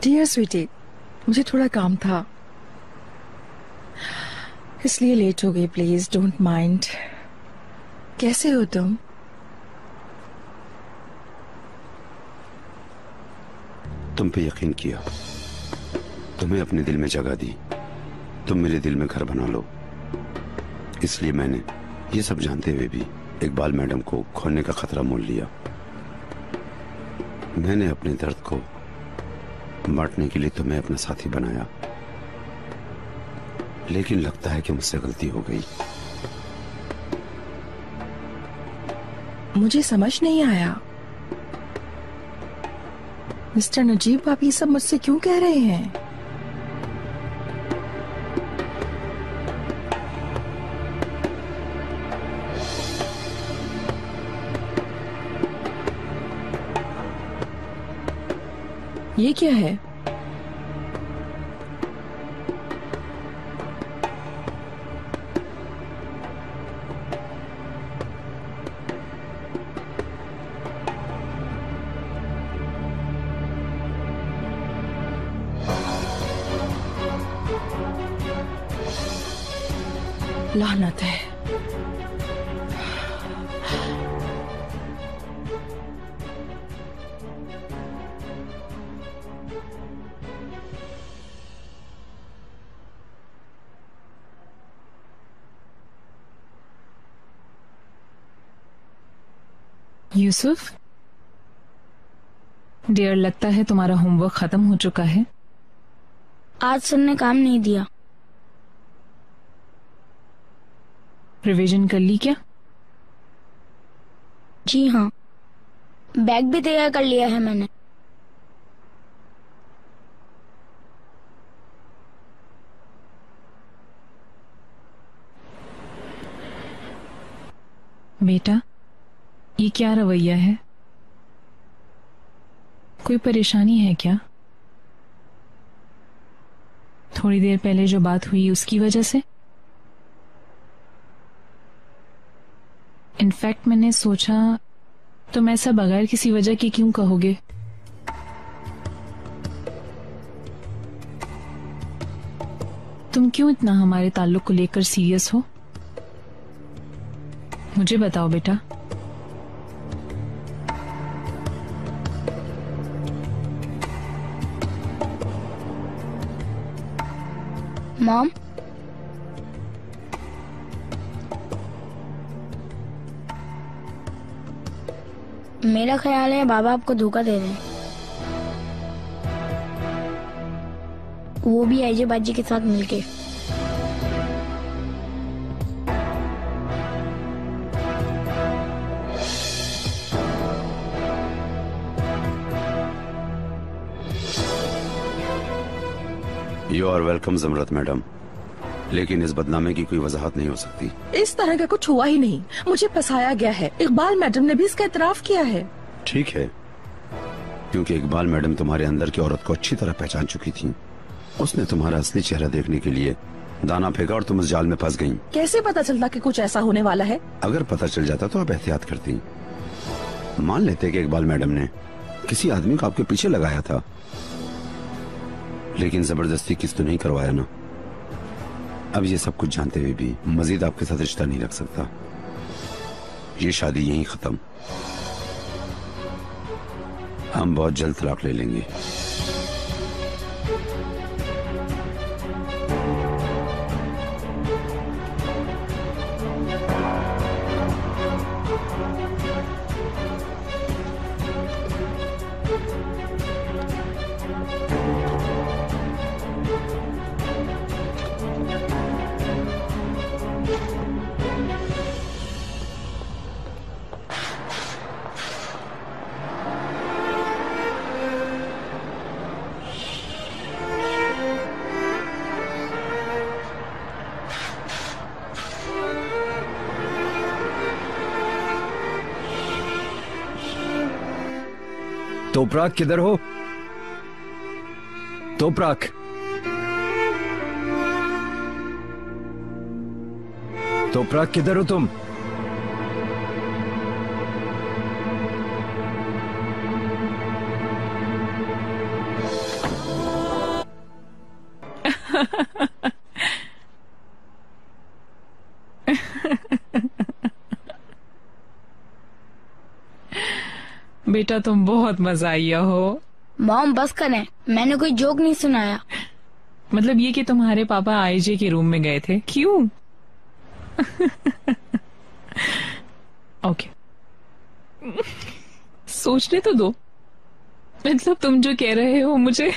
Dear Sweety, मुझे थोड़ा काम था इसलिए लेट हो गई। Please don't mind. कैसे हो तुम? तुम पे यकीन किया, तुम्हें अपने दिल में जगह दी, तुम मेरे दिल में घर बना लो। इसलिए मैंने ये सब जानते हुए भी इकबाल मैडम को खोने का खतरा मोल लिया। मैंने अपने दर्द को बांटने के लिए तुम्हें अपना साथी बनाया, लेकिन लगता है कि मुझसे गलती हो गई। मुझे समझ नहीं आया मिस्टर नजीब, आप ये सब मुझसे क्यों कह रहे हैं? ये क्या है? लानत है। यूसुफ डियर, लगता है तुम्हारा होमवर्क खत्म हो चुका है। आज सर ने काम नहीं दिया। रिवीजन कर ली क्या? जी हाँ, बैग भी तैयार कर लिया है मैंने। बेटा, ये क्या रवैया है? कोई परेशानी है क्या? थोड़ी देर पहले जो बात हुई उसकी वजह से? इनफैक्ट मैंने सोचा तुम ऐसा बगैर किसी वजह के क्यों कहोगे। तुम क्यों इतना हमारे ताल्लुक को लेकर सीरियस हो? मुझे बताओ बेटा। मॉम, मेरा ख्याल है बाबा आपको धोखा दे रहे हैं, वो भी ऐजे बाजी के साथ मिलके। यू आर वेलकम जमरत मैडम, लेकिन इस बदनामी की कोई वजाहत नहीं हो सकती। इस तरह का कुछ हुआ ही नहीं, मुझे फंसाया गया है। इकबाल मैडम ने भी इसका इतराफ किया है। ठीक है, क्योंकि इकबाल मैडम तुम्हारे अंदर की औरत को अच्छी तरह पहचान चुकी थी। उसने तुम्हारा असली चेहरा देखने के लिए दाना फेंका और तुम उस जाल में फंस गईं। कैसे पता चलता कि कुछ ऐसा होने वाला है? अगर पता चल जाता तो आप एहतियात करती। मान लेते कि इकबाल मैडम ने किसी आदमी को आपके पीछे लगाया था, लेकिन जबरदस्ती किस तो नहीं करवाया ना। अब ये सब कुछ जानते हुए भी मजीद आपके साथ रिश्ता नहीं रख सकता। ये शादी यहीं खत्म। हम बहुत जल्द तलाक ले लेंगे। तोपराक किधर हो? तोपराक, तोपराक किधर हो तुम? बेटा तुम बहुत मजाइया हो। मॉम बस करें, मैंने कोई जोक नहीं सुनाया। मतलब ये कि तुम्हारे पापा आईजे के रूम में गए थे, क्यों? ओके, सोचने तो दो। मतलब तुम जो कह रहे हो मुझे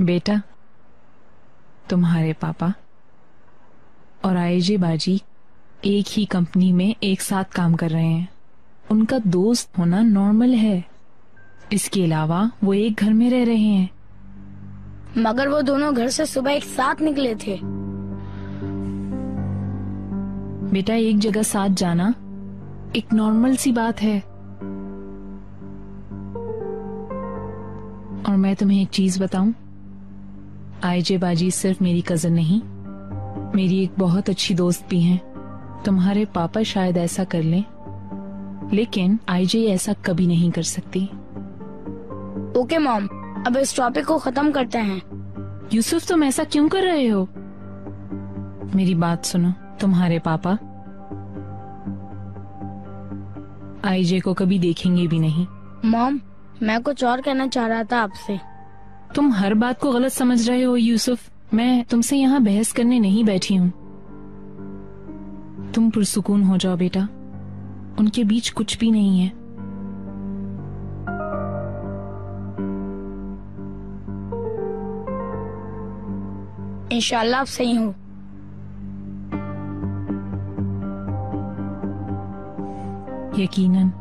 बेटा, तुम्हारे पापा और आईजे बाजी एक ही कंपनी में एक साथ काम कर रहे हैं। उनका दोस्त होना नॉर्मल है। इसके अलावा वो एक घर में रह रहे हैं। मगर वो दोनों घर से सुबह एक साथ निकले थे। बेटा, एक जगह साथ जाना एक नॉर्मल सी बात है। और मैं तुम्हें एक चीज बताऊं, आईजे बाजी सिर्फ मेरी कजन नहीं, मेरी एक बहुत अच्छी दोस्त भी हैं। तुम्हारे पापा शायद ऐसा कर लें, लेकिन आईजे ऐसा कभी नहीं कर सकती। ओके मॉम, अब इस टॉपिक को खत्म करते हैं। यूसुफ, तुम ऐसा क्यों कर रहे हो? मेरी बात सुनो, तुम्हारे पापा आईजे को कभी देखेंगे भी नहीं। मॉम, मैं कुछ और कहना चाह रहा था आपसे। तुम हर बात को गलत समझ रहे हो यूसुफ। मैं तुमसे यहाँ बहस करने नहीं बैठी हूँ। तुम पुरसुकून हो जाओ बेटा, उनके बीच कुछ भी नहीं है। इंशाल्लाह आप सही हो। यकीनन।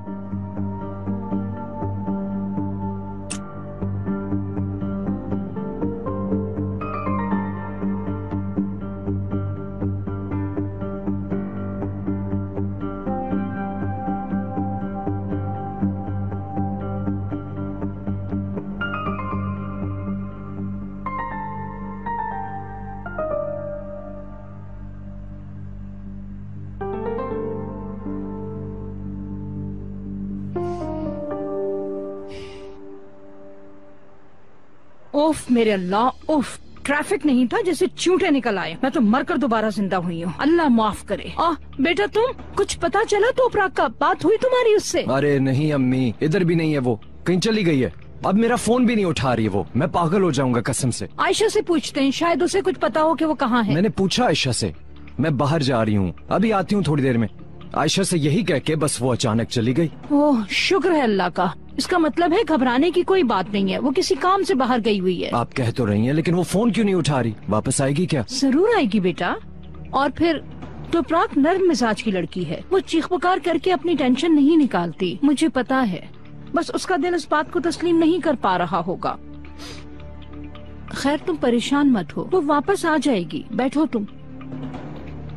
उफ मेरे अल्लाह, उफ ट्रैफिक नहीं था, जैसे चूंटे निकल आए। मैं तो मरकर दोबारा जिंदा हुई हूँ, अल्लाह माफ करे। बेटा तुम, कुछ पता चला तो तोपराग का? बात हुई तुम्हारी उससे? अरे नहीं अम्मी, इधर भी नहीं है वो, कहीं चली गई है। अब मेरा फोन भी नहीं उठा रही है वो, मैं पागल हो जाऊंगा कसम से। आयशा से पूछते हैं, शायद उसे कुछ पता हो कि वो कहाँ है। मैंने पूछा आयशा से, मैं बाहर जा रही हूँ, अभी आती हूँ थोड़ी देर में। आयशा से यही कह के बस वो अचानक चली गई। ओह शुक्र है अल्लाह का। इसका मतलब है घबराने की कोई बात नहीं है, वो किसी काम से बाहर गई हुई है। आप कह तो रही हैं, लेकिन वो फोन क्यों नहीं उठा रही? वापस आएगी क्या? जरूर आएगी बेटा। और फिर तोपराग नर्म मिजाज की लड़की है, वो चीख पुकार करके अपनी टेंशन नहीं निकालती, मुझे पता है। बस उसका दिल इस बात को तस्लीम नहीं कर पा रहा होगा। खैर तुम परेशान मत हो, वो वापस आ जाएगी। बैठो तुम।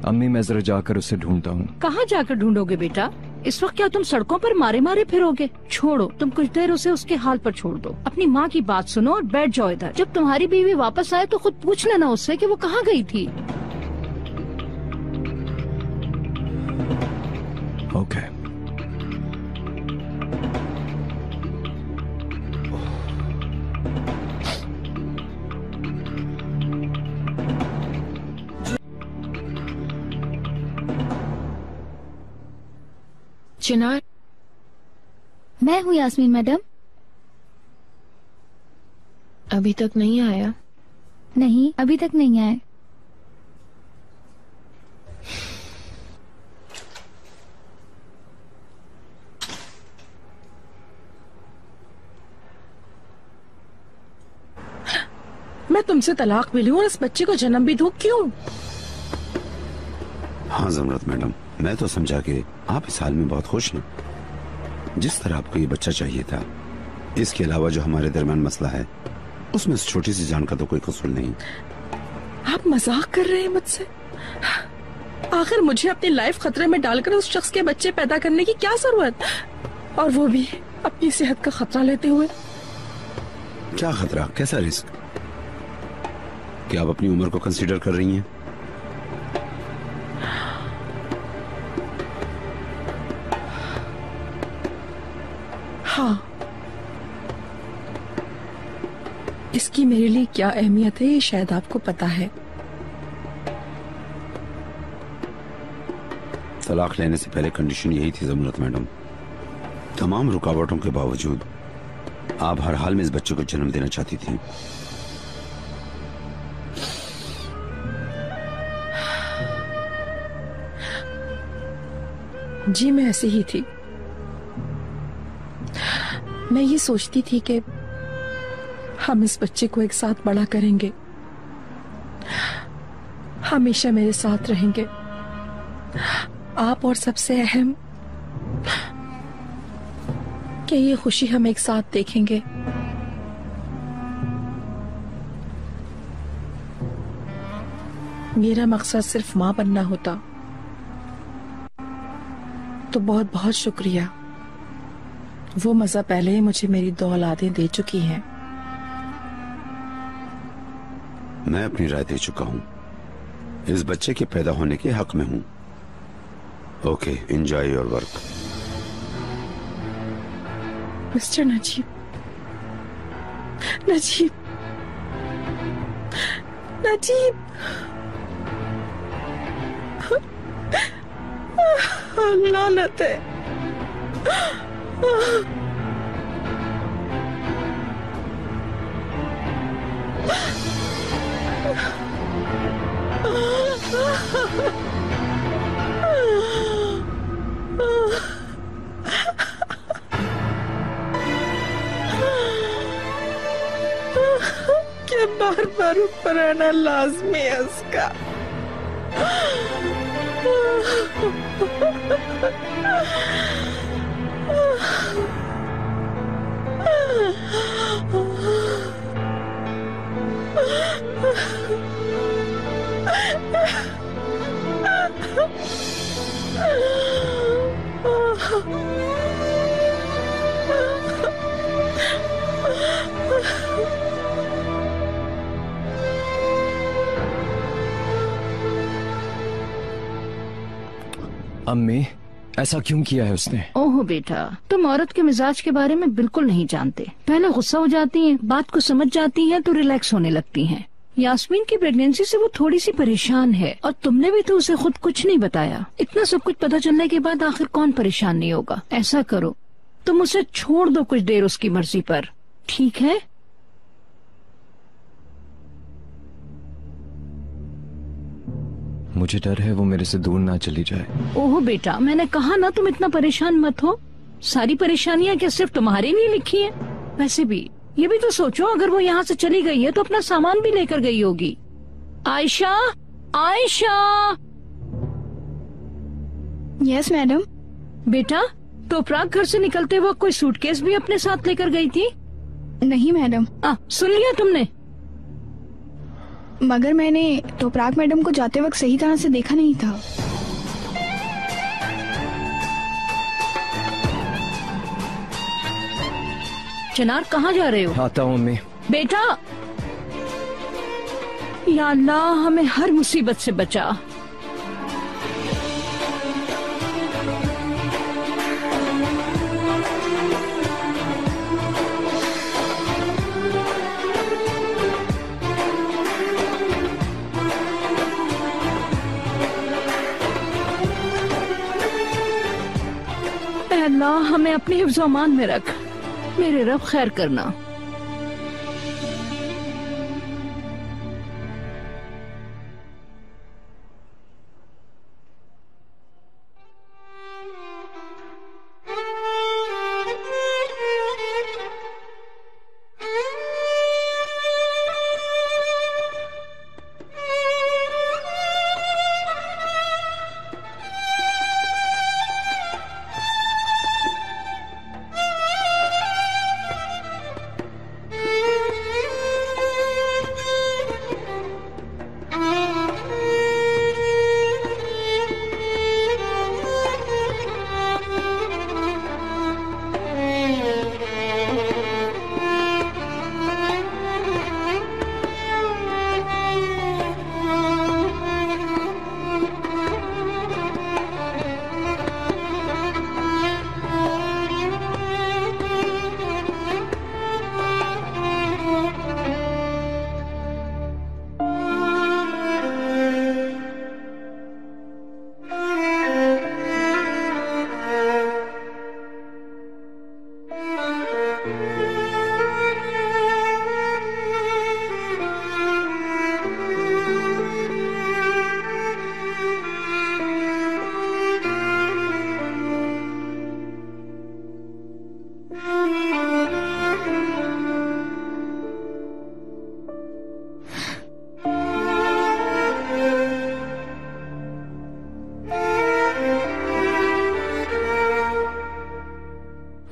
अम्मी मैं जरा जाकर उसे ढूंढता हूँ। कहाँ जाकर ढूंढोगे बेटा? इस वक्त क्या तुम सड़कों पर मारे मारे फिरोगे? छोड़ो, तुम कुछ देर उसे उसके हाल पर छोड़ दो। अपनी माँ की बात सुनो और बैठ जाओ इधर। जब तुम्हारी बीवी वापस आए तो खुद पूछ लेना उससे कि वो कहाँ गई थी। ओके। चिनार, मैं हूँ यास्मीन मैडम। अभी तक नहीं आया? नहीं, अभी तक नहीं आए। मैं तुमसे तलाक भी लूं और इस बच्चे को जन्म भी दूं, क्यों? हाँ जमरत मैडम, मैं तो समझा कि आप इस हाल में बहुत खुश हैं। जिस तरह आपको ये बच्चा चाहिए था, इसके अलावा जो हमारे दरमियान मसला है उसमें उस छोटी सी जान का तो कोई कसूर नहीं। आप मजाक कर रहे हैं मुझसे? आखिर मुझे अपनी लाइफ खतरे में डालकर उस शख्स के बच्चे पैदा करने की क्या जरूरत, और वो भी अपनी सेहत का खतरा लेते हुए? क्या खतरा, कैसा रिस्क? क्या आप अपनी उम्र को कंसीडर कर रही हैं? हाँ, इसकी मेरे लिए क्या अहमियत है ये शायद आपको पता है। तलाक लेने से पहले कंडीशन यही थी ज़मरत मैडम। तमाम रुकावटों के बावजूद आप हर हाल में इस बच्चे को जन्म देना चाहती थी। जी मैं ऐसी ही थी। मैं ये सोचती थी कि हम इस बच्चे को एक साथ बड़ा करेंगे, हमेशा मेरे साथ रहेंगे आप, और सबसे अहम कि ये खुशी हम एक साथ देखेंगे। मेरा मकसद सिर्फ मां बनना होता तो बहुत बहुत शुक्रिया। वो मजा पहले ही मुझे मेरी 2 औलादें दे चुकी हैं। मैं अपनी राय दे चुका हूं, इस बच्चे के पैदा होने के हक में हूं। Okay, enjoy your work. Mister Najeeb, Najeeb, Najeeb, लानत है। क्या बार बार ऊपर आना लाजमी है उसका। अम्मी, ऐसा क्यों किया है उसने? ओहो बेटा, तुम औरत के मिजाज के बारे में बिल्कुल नहीं जानते। पहले गुस्सा हो जाती हैं, बात को समझ जाती हैं तो रिलैक्स होने लगती हैं। यास्मीन की प्रेगनेंसी से वो थोड़ी सी परेशान है और तुमने भी तो उसे खुद कुछ नहीं बताया। इतना सब कुछ पता चलने के बाद आखिर कौन परेशान नहीं होगा। ऐसा करो, तुम उसे छोड़ दो कुछ देर उसकी मर्जी पर, ठीक है? मुझे डर है वो मेरे से दूर ना चली जाए। ओहो बेटा, मैंने कहा ना तुम इतना परेशान मत हो। सारी परेशानियां क्या सिर्फ तुम्हारे लिए लिखी है? वैसे भी ये भी तो सोचो, अगर वो यहाँ से चली गई है तो अपना सामान भी लेकर गई होगी। Ayesha, Ayesha. Yes madam. बेटा, तोपराग घर से निकलते वक्त कोई सूटकेस भी अपने साथ लेकर गई थी? नहीं मैडम। सुन लिया तुमने? मगर मैंने तोपराग मैडम को जाते वक्त सही तरह से देखा नहीं था। चिनार, कहाँ जा रहे हो? आता हूँ अम्मी। बेटा, या अल्लाह हमें हर मुसीबत से बचा। अल्लाह हमें अपने हिफ्ज़-ओ-अमान में रख, मेरे रब खैर करना।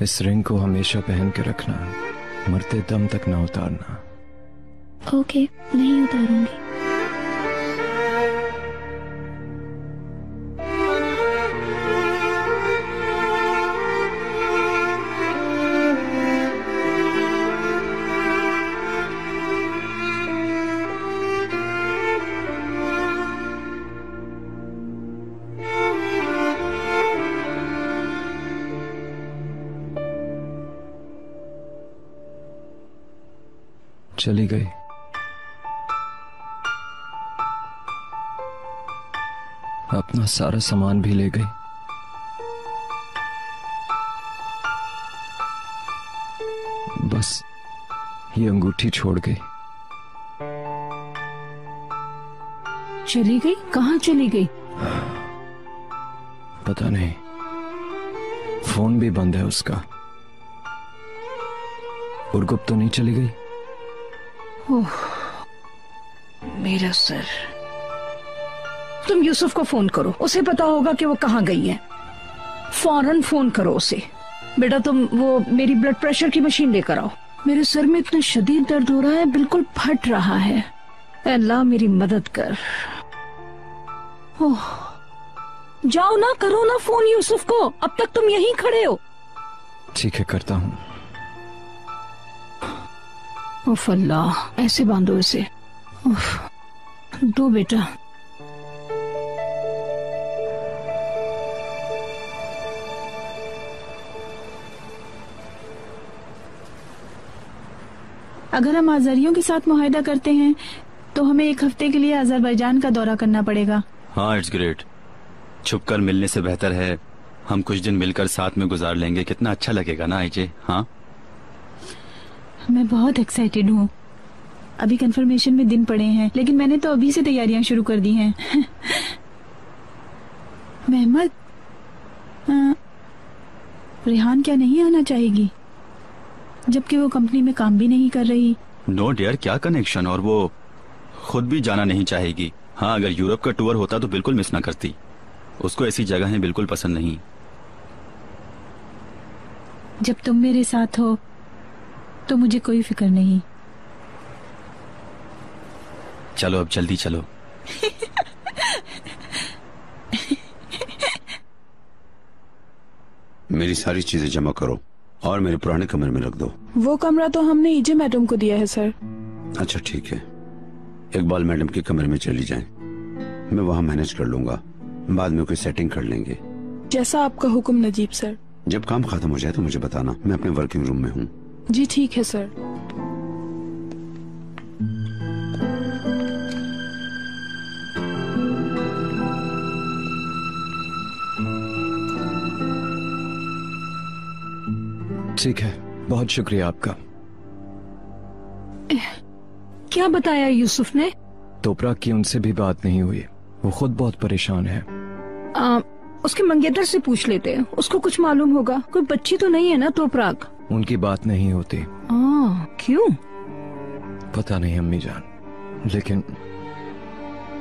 इस रिंग को हमेशा पहन के रखना, मरते दम तक ना उतारना। ओके, नहीं उतारूंगी। चली गई। अपना सारा सामान भी ले गई। बस ये अंगूठी छोड़ गई। चली गई? कहाँ चली गई? पता नहीं, फोन भी बंद है उसका। उर्गुप तो नहीं चली गई? ओह, मेरा सर। तुम यूसुफ को फोन करो, उसे पता होगा कि वो कहाँ गई है। फौरन फोन करो उसे। बेटा तुम वो मेरी ब्लड प्रेशर की मशीन लेकर आओ। मेरे सर में इतना शदीद दर्द हो रहा है, बिल्कुल फट रहा है। अल्लाह मेरी मदद कर। ओह, जाओ ना, करो ना फोन यूसुफ को। अब तक तुम यहीं खड़े हो। ठीक है, करता हूँ। उफ अल्लाह, ऐसे बांधो इसे। उफ, दो बेटा। अगर हम आज़ारियों के साथ मुआहिदा करते हैं तो हमें 1 हफ्ते के लिए अजरबैजान का दौरा करना पड़ेगा। हाँ, इट्स ग्रेट। छुपकर मिलने से बेहतर है हम कुछ दिन मिलकर साथ में गुजार लेंगे। कितना अच्छा लगेगा ना आईजे। हाँ, मैं बहुत एक्साइटेड हूँ। अभी कंफर्मेशन में दिन पड़े हैं, लेकिन मैंने तो अभी से तैयारियां शुरू कर दी हैं। महमद, रेहान क्या नहीं आना चाहेगी? जबकि वो कंपनी में काम भी नहीं कर रही। नो डियर, क्या कनेक्शन। और वो खुद भी जाना नहीं चाहेगी। हाँ, अगर यूरोप का टूर होता तो बिल्कुल मिस ना करती। उसको ऐसी जगहें बिल्कुल पसंद नहीं। जब तुम मेरे साथ हो तो मुझे कोई फिक्र नहीं। चलो अब जल्दी चलो। मेरी सारी चीजें जमा करो और मेरे पुराने कमरे में रख दो। वो कमरा तो हमने ईजे मैडम को दिया है सर। अच्छा ठीक है, इकबाल मैडम के कमरे में चली जाएं। मैं वहाँ मैनेज कर लूंगा, बाद में कोई सेटिंग कर लेंगे। जैसा आपका हुक्म नजीब सर। जब काम खत्म हो जाए तो मुझे बताना, मैं अपने वर्किंग रूम में हूँ। जी ठीक है सर। ठीक है, बहुत शुक्रिया आपका। क्या बताया यूसुफ ने? तोपरा की उनसे भी बात नहीं हुई। वो खुद बहुत परेशान है। उसके मंगेतर से पूछ लेते हैं, उसको कुछ मालूम होगा। कोई बच्ची तो नहीं है ना तोपराक? उनकी बात नहीं होती। क्यों? पता नहीं अम्मी जान, लेकिन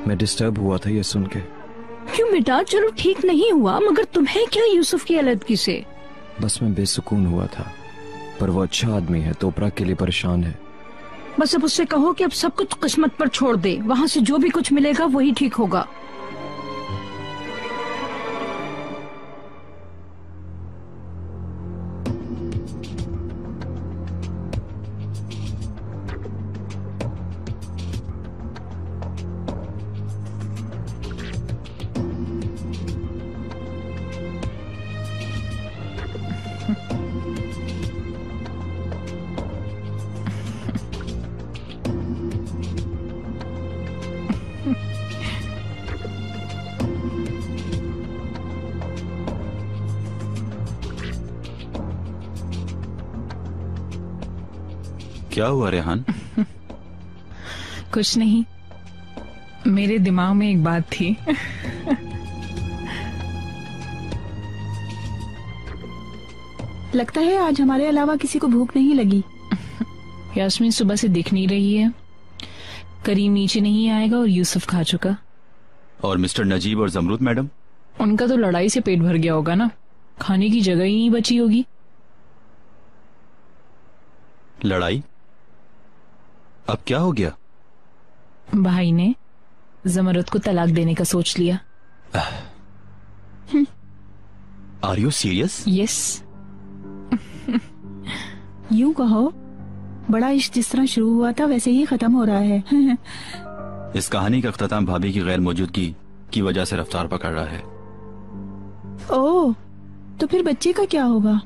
मैं डिस्टर्ब हुआ था ये सुन के। क्यों बेटा? चलो ठीक नहीं हुआ, मगर तुम्हें क्या यूसुफ की अलग से? बस मैं बेसुकून हुआ था, पर वो अच्छा आदमी है, तोपरा के लिए परेशान है। बस अब उससे कहो कि अब सब कुछ किस्मत पर छोड़ दे। वहाँ से जो भी कुछ मिलेगा वही ठीक होगा। क्या हुआ रेहान? कुछ नहीं, मेरे दिमाग में एक बात थी। लगता है आज हमारे अलावा किसी को भूख नहीं लगी। यास्मीन सुबह से दिख नहीं रही है, करीम नीचे नहीं आएगा और यूसुफ खा चुका। और मिस्टर नजीब और जमरूद मैडम? उनका तो लड़ाई से पेट भर गया होगा ना, खाने की जगह ही नहीं बची होगी। लड़ाई? अब क्या हो गया? भाई ने जमरुद को तलाक देने का सोच लिया। Are you serious? यस। यूं कहो, बड़ा इश्क जिस तरह शुरू हुआ था वैसे ही खत्म हो रहा है। इस कहानी का अख्ताम भाभी की गैर मौजूदगी की वजह से रफ्तार पकड़ रहा है। ओह, तो फिर बच्चे का क्या होगा?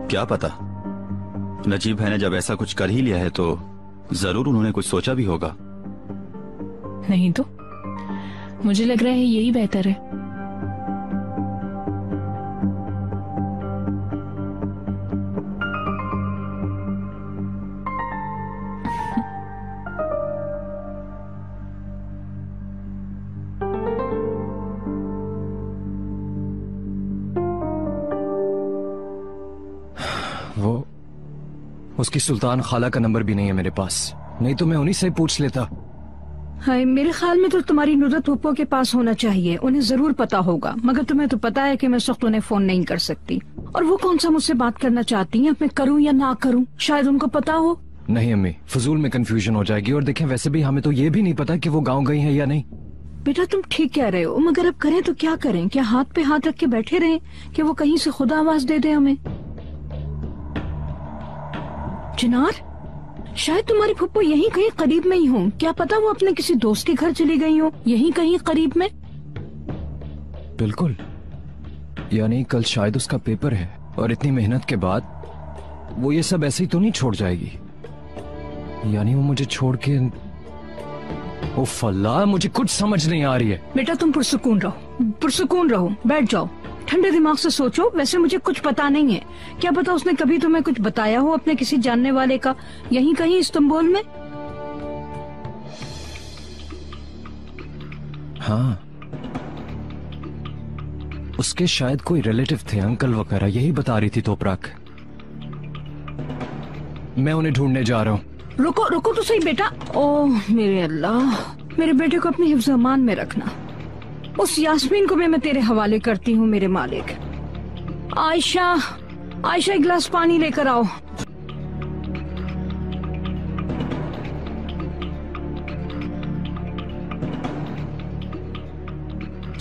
क्या पता, नजीब भाई ने जब ऐसा कुछ कर ही लिया है तो जरूर उन्होंने कुछ सोचा भी होगा। नहीं तो मुझे लग रहा है यही बेहतर है। वो उसकी सुल्तान खाला का नंबर भी नहीं है मेरे पास, नहीं तो मैं उन्हीं से पूछ लेता। हाय, मेरे ख्याल में तो तुम्हारी नुसरत फूफो के पास होना चाहिए, उन्हें जरूर पता होगा। मगर तुम्हें तो पता है कि मैं इस वक्त उन्हें फोन नहीं कर सकती। और वो कौन सा मुझसे बात करना चाहती हैं, अब मैं करूं या ना करूं, शायद उनको पता हो। नहीं अम्मी, फजूल में कंफ्यूजन हो जाएगी। और देखें, वैसे भी हमें तो ये भी नहीं पता कि वो गाँव गई है या नहीं। बेटा तुम ठीक कह रहे हो, मगर अब करें तो क्या करें? क्या हाथ पे हाथ रख के बैठे रहें कि वो कहीं से खुद आवाज दे दे हमें? चिनार, शायद तुम्हारी फुप्पो यहीं कहीं करीब में ही हो। क्या पता वो अपने किसी दोस्त के घर चली गई हो, यहीं कहीं करीब में। बिल्कुल, यानी कल शायद उसका पेपर है और इतनी मेहनत के बाद वो ये सब ऐसे ही तो नहीं छोड़ जाएगी। यानी वो मुझे छोड़ के, ओ फल्ला, मुझे कुछ समझ नहीं आ रही है। बेटा तुम पुरसुकून रहो, पुरसुकून रहो, बैठ जाओ, ठंडे दिमाग से सोचो। वैसे मुझे कुछ पता नहीं है, क्या पता उसने कभी तुम्हें कुछ बताया हो अपने किसी जानने वाले का, यहीं कहीं इस्तांबुल में। हाँ, उसके शायद कोई रिलेटिव थे, अंकल वगैरह, यही बता रही थी तोपराक। मैं उन्हें ढूंढने जा रहा हूँ। रुको रुको तो सही बेटा। ओह मेरे अल्लाह, मेरे बेटे को अपनी हिफ्ज़ अमान में रखना। उस यास्मीन को भी मैं तेरे हवाले करती हूँ मेरे मालिक। आयशा, आयशा एक गिलास पानी लेकर आओ।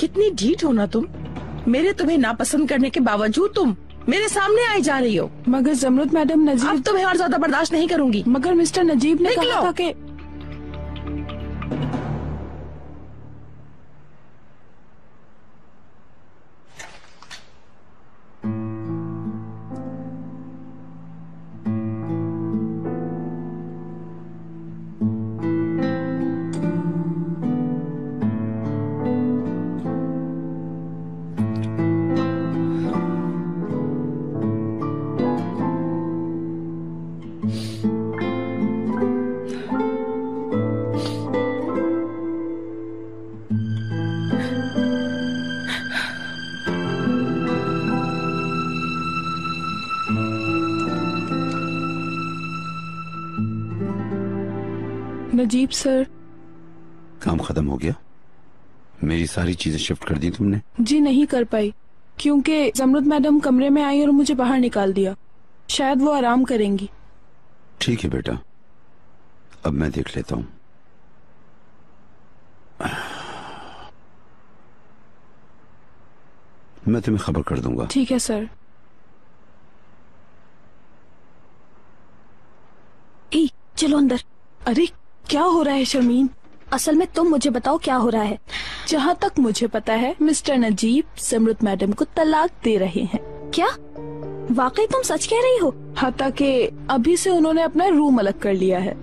कितनी ढीठ हो ना तुम। मेरे तुम्हें नापसंद करने के बावजूद तुम मेरे सामने आई जा रही हो। मगर जमरुद मैडम, नजीब, अब तुम्हें और ज्यादा बर्दाश्त नहीं करूंगी। मगर मिस्टर नजीब ने कहा था कि नजीब सर, काम खत्म हो गया? मेरी सारी चीजें शिफ्ट कर दी तुमने? जी नहीं कर पाई, क्योंकि जमरुद मैडम कमरे में आई और मुझे बाहर निकाल दिया। शायद वो आराम करेंगी। ठीक है बेटा, अब मैं देख लेता हूँ। मैं तुम्हें खबर कर दूंगा। ठीक है सर। ए, चलो अंदर। अरे क्या हो रहा है शर्मीन? असल में तुम मुझे बताओ क्या हो रहा है। जहाँ तक मुझे पता है, मिस्टर नजीब जमरुद मैडम को तलाक दे रहे हैं। क्या? वाकई तुम सच कह रही हो? हाथा कि अभी से उन्होंने अपना रूम अलग कर लिया है।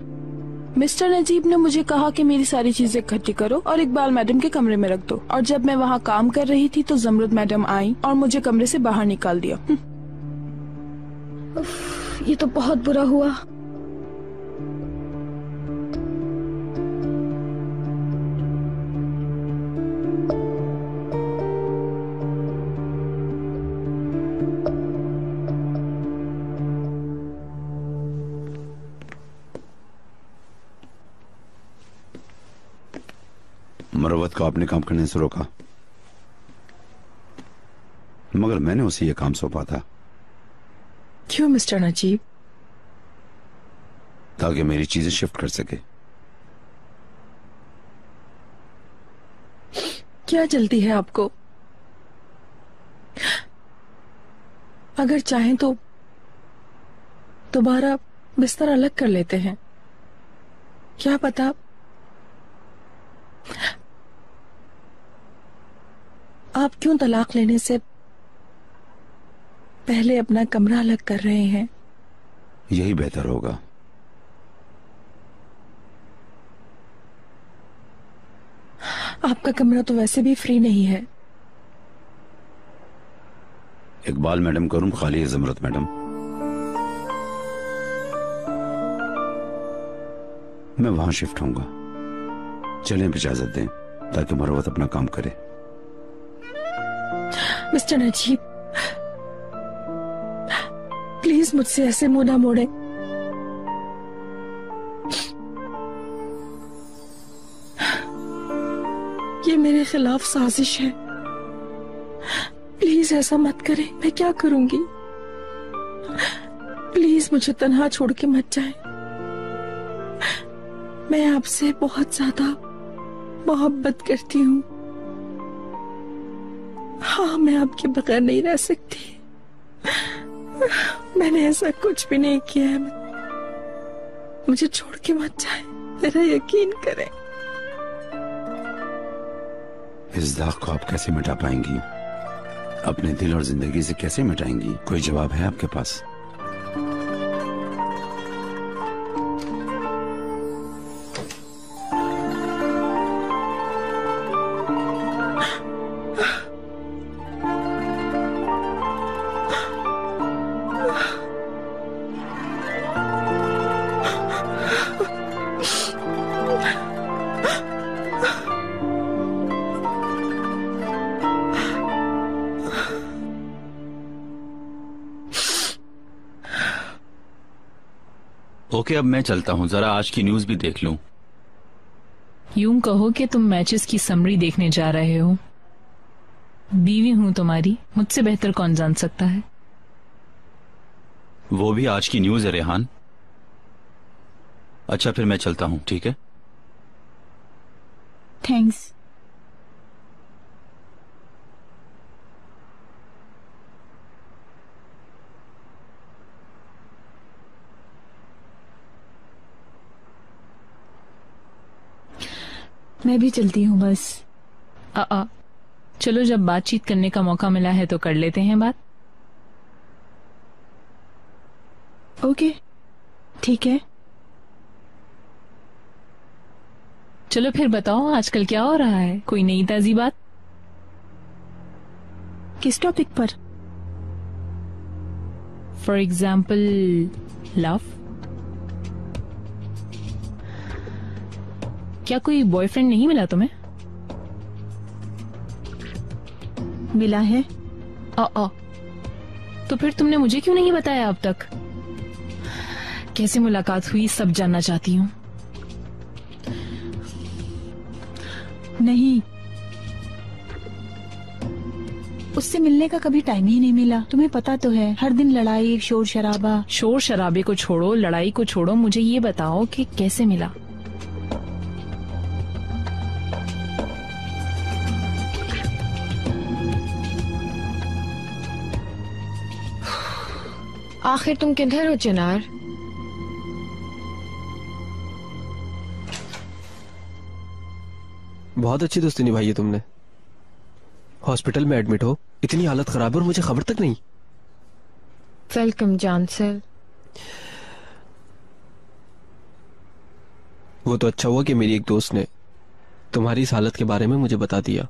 मिस्टर नजीब ने मुझे कहा कि मेरी सारी चीजें इकट्ठी करो और इकबाल मैडम के कमरे में रख दो। और जब मैं वहाँ काम कर रही थी तो जमरुद मैडम आई और मुझे कमरे से बाहर निकाल दिया। ये तो बहुत बुरा हुआ। मरवत को अपने काम करने से रोका, मगर मैंने उसे यह काम सौंपा था। क्यों मिस्टर नजीब? ताकि मेरी चीजें शिफ्ट कर सके। क्या जल्दी है आपको? अगर चाहें तो दोबारा बिस्तर अलग कर लेते हैं, क्या पता। आप क्यों तलाक लेने से पहले अपना कमरा अलग कर रहे हैं? यही बेहतर होगा। आपका कमरा तो वैसे भी फ्री नहीं है। इकबाल मैडम का रूम खाली है ज़मरत मैडम। मैं वहां शिफ्ट होऊंगा। चलें, इजाजत दें ताकि मरवत अपना काम करे। मिस्टर नजीब, प्लीज मुझसे ऐसे मुंह ना मोड़े। ये मेरे खिलाफ साजिश है। प्लीज ऐसा मत करें। मैं क्या करूंगी? प्लीज मुझे तन्हा छोड़ के मत जाएं। मैं आपसे बहुत ज्यादा मोहब्बत करती हूँ। हाँ, मैं आपके बगैर नहीं रह सकती। मैंने ऐसा कुछ भी नहीं किया है। मुझे छोड़ के मत जाए, मेरा यकीन करें। इस दाग को आप कैसे मिटा पाएंगी? अपने दिल और जिंदगी से कैसे मिटाएंगी? कोई जवाब है आपके पास? ओके, अब मैं चलता हूँ, जरा आज की न्यूज भी देख लूं। यूं कहो कि तुम मैचेस की समरी देखने जा रहे हो। बीवी हूं तुम्हारी, मुझसे बेहतर कौन जान सकता है। वो भी आज की न्यूज है रेहान। अच्छा, फिर मैं चलता हूँ, ठीक है? थैंक्स। मैं भी चलती हूँ बस। चलो, जब बातचीत करने का मौका मिला है तो कर लेते हैं बात। ओके, ठीक है। चलो फिर बताओ, आजकल क्या हो रहा है? कोई नई ताजी बात? किस टॉपिक पर? For example love. क्या कोई बॉयफ्रेंड नहीं मिला तुम्हें? मिला है। तो फिर तुमने मुझे क्यों नहीं बताया अब तक? कैसे मुलाकात हुई सब जानना चाहती हूँ। नहीं, उससे मिलने का कभी टाइम ही नहीं मिला। तुम्हें पता तो है, हर दिन लड़ाई, शोर शराबा। शोर शराबे को छोड़ो, लड़ाई को छोड़ो, मुझे ये बताओ कि कैसे मिला। आखिर तुम किधर हो चिनार? बहुत अच्छी दोस्ती निभाई है तुमने। हॉस्पिटल में एडमिट हो, इतनी हालत खराब है और मुझे खबर तक नहीं। वेलकम जान सर। वो तो अच्छा हुआ कि मेरी एक दोस्त ने तुम्हारी इस हालत के बारे में मुझे बता दिया,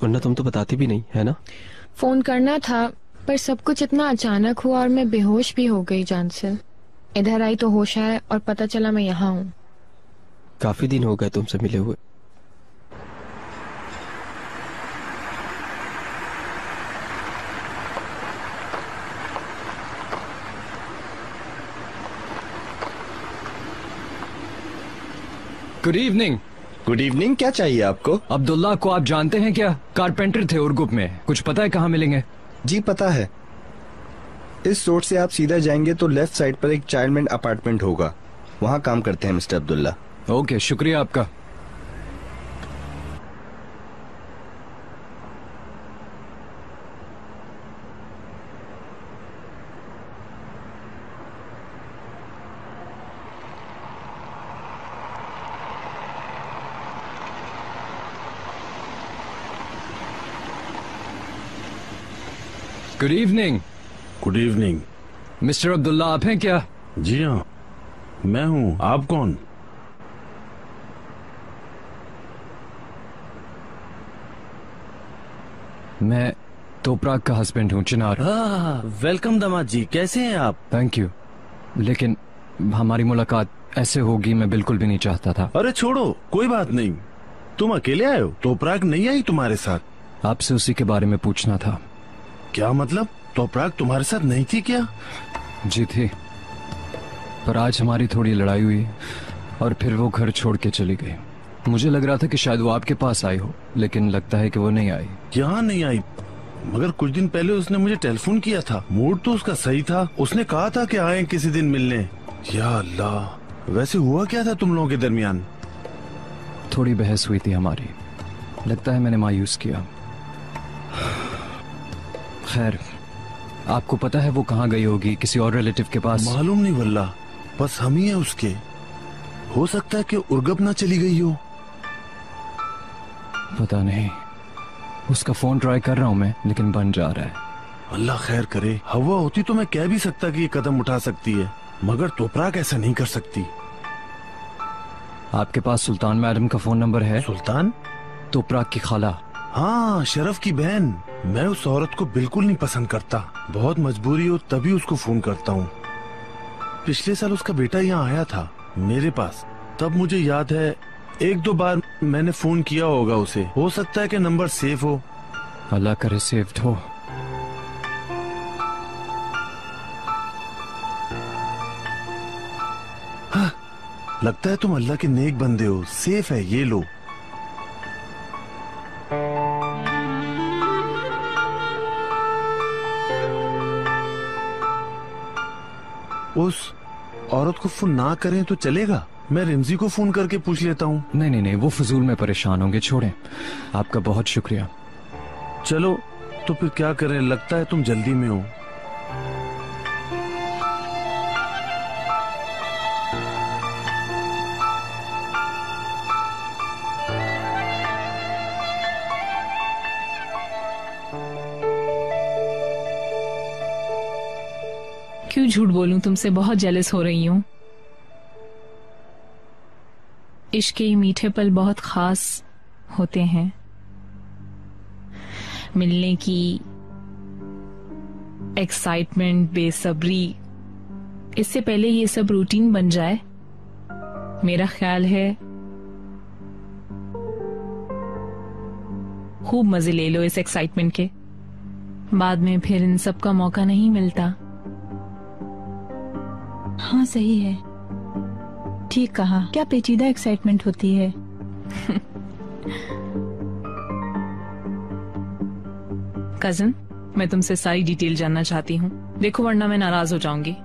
वरना तुम तो बताती भी नहीं, है ना? फोन करना था पर सब कुछ इतना अचानक हुआ और मैं बेहोश भी हो गई जान सर। इधर आई तो होश आया और पता चला मैं यहाँ हूँ। काफी दिन हो गए तुमसे मिले हुए। Good evening. Good evening. क्या चाहिए आपको? अब्दुल्ला को आप जानते हैं क्या? कारपेंटर थे उर्गुप में। कुछ पता है कहाँ मिलेंगे? जी पता है। इस रोड से आप सीधा जाएंगे तो लेफ्ट साइड पर एक चाइल्डमैन अपार्टमेंट होगा, वहाँ काम करते हैं मिस्टर अब्दुल्ला। ओके, शुक्रिया आपका। Good evening. Good evening. Mister Abdullah आप हैं क्या? जी हाँ, मैं हूँ। आप कौन? मैं तोपराग का हस्बैंड हूँ, चिनार। वेलकम दामाद जी, कैसे हैं आप? थैंक यू, लेकिन हमारी मुलाकात ऐसे होगी मैं बिल्कुल भी नहीं चाहता था। अरे छोड़ो, कोई बात नहीं। तुम अकेले आए हो? तोपराग नहीं आई तुम्हारे साथ? आपसे उसी के बारे में पूछना था। क्या मतलब? तोपराग तुम्हारे साथ नहीं थी क्या? जी थी, पर आज हमारी थोड़ी लड़ाई हुई और फिर वो घर छोड़ के चली गई। मुझे लग रहा था कि शायद वो आपके पास आई हो, लेकिन लगता है कि वो नहीं आई। यहाँ नहीं आई, मगर कुछ दिन पहले उसने मुझे टेलीफोन किया था। मूड तो उसका सही था, उसने कहा था कि आए किसी दिन मिलने। या अल्लाह, वैसे हुआ क्या था तुम लोगों के दरमियान? थोड़ी बहस हुई थी हमारी, लगता है मैंने मायूस किया। खैर, आपको पता है वो कहाँ गई होगी? किसी और रिलेटिव के पास? मालूम नहीं वल्ला, बस हम ही है उसके। हो सकता है कि उर्गप ना चली गई हो। पता नहीं, उसका फोन ट्राई कर रहा हूँ मैं, लेकिन बंद जा रहा है। अल्लाह खैर करे। हवा होती तो मैं कह भी सकता कि ये कदम उठा सकती है, मगर तोपराग ऐसा नहीं कर सकती। आपके पास सुल्तान मैडम का फोन नंबर है? सुल्तान? तोपराग की खाला। हाँ, शरफ की बहन। मैं उस औरत को बिल्कुल नहीं पसंद करता। बहुत मजबूरी हो तभी उसको फोन करता हूँ। पिछले साल उसका बेटा यहाँ आया था मेरे पास, तब मुझे याद है 1-2 बार मैंने फोन किया होगा उसे। हो सकता है कि नंबर सेव हो। अल्लाह करे सेव्ड हो। हाँ, लगता है तुम अल्लाह के नेक बंदे हो। सेफ है, ये लो। उस औरत को फोन ना करें तो चलेगा? मैं रिमजी को फोन करके पूछ लेता हूँ। नहीं नहीं नहीं, वो फजूल में परेशान होंगे, छोड़ें। आपका बहुत शुक्रिया। चलो तो फिर क्या करें, लगता है तुम जल्दी में हो। क्यों झूठ बोलूं, तुमसे बहुत जेलस हो रही हूं। इश्क के मीठे पल बहुत खास होते हैं। मिलने की एक्साइटमेंट, बेसब्री, इससे पहले ये सब रूटीन बन जाए, मेरा ख्याल है खूब मजे ले लो इस एक्साइटमेंट के। बाद में फिर इन सब का मौका नहीं मिलता। हाँ सही है, ठीक कहा। क्या पेचीदा एक्साइटमेंट होती है। कजन, मैं तुमसे सारी डिटेल जानना चाहती हूँ, देखो वरना मैं नाराज हो जाऊंगी।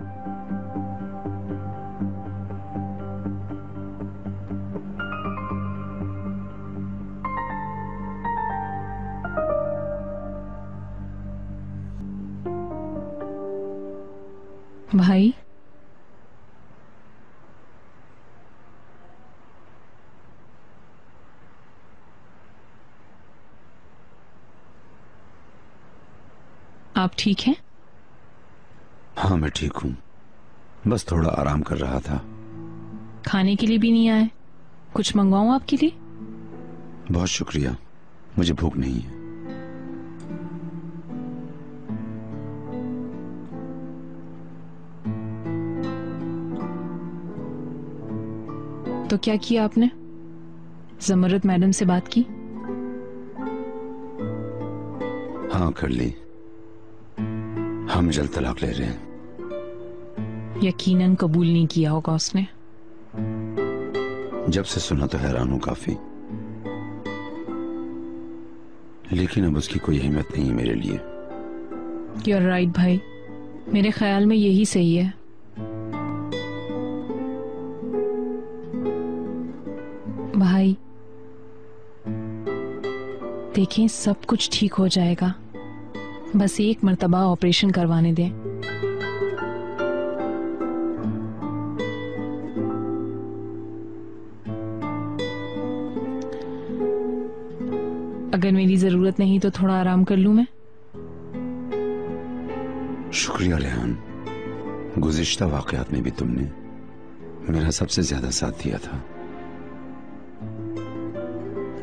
भाई, आप ठीक हैं? हाँ मैं ठीक हूँ, बस थोड़ा आराम कर रहा था। खाने के लिए भी नहीं आए? कुछ मंगवाऊं आपके लिए? बहुत शुक्रिया, मुझे भूख नहीं है। तो क्या किया आपने? जमरत मैडम से बात की? हाँ कर ली, हम जल्द तलाक ले रहे हैं। यकीनन कबूल नहीं किया होगा उसने। जब से सुना तो हैरान हूं काफी, लेकिन अब उसकी कोई अहमियत नहीं है मेरे लिए। You're right भाई, मेरे ख्याल में यही सही है। भाई देखें, सब कुछ ठीक हो जाएगा, बस एक मर्तबा ऑपरेशन करवाने दें। अगर मेरी जरूरत नहीं तो थोड़ा आराम कर लूं मैं। शुक्रिया रेहान, गुज़िश्ता वाक़यात में भी तुमने मेरा सबसे ज्यादा साथ दिया था।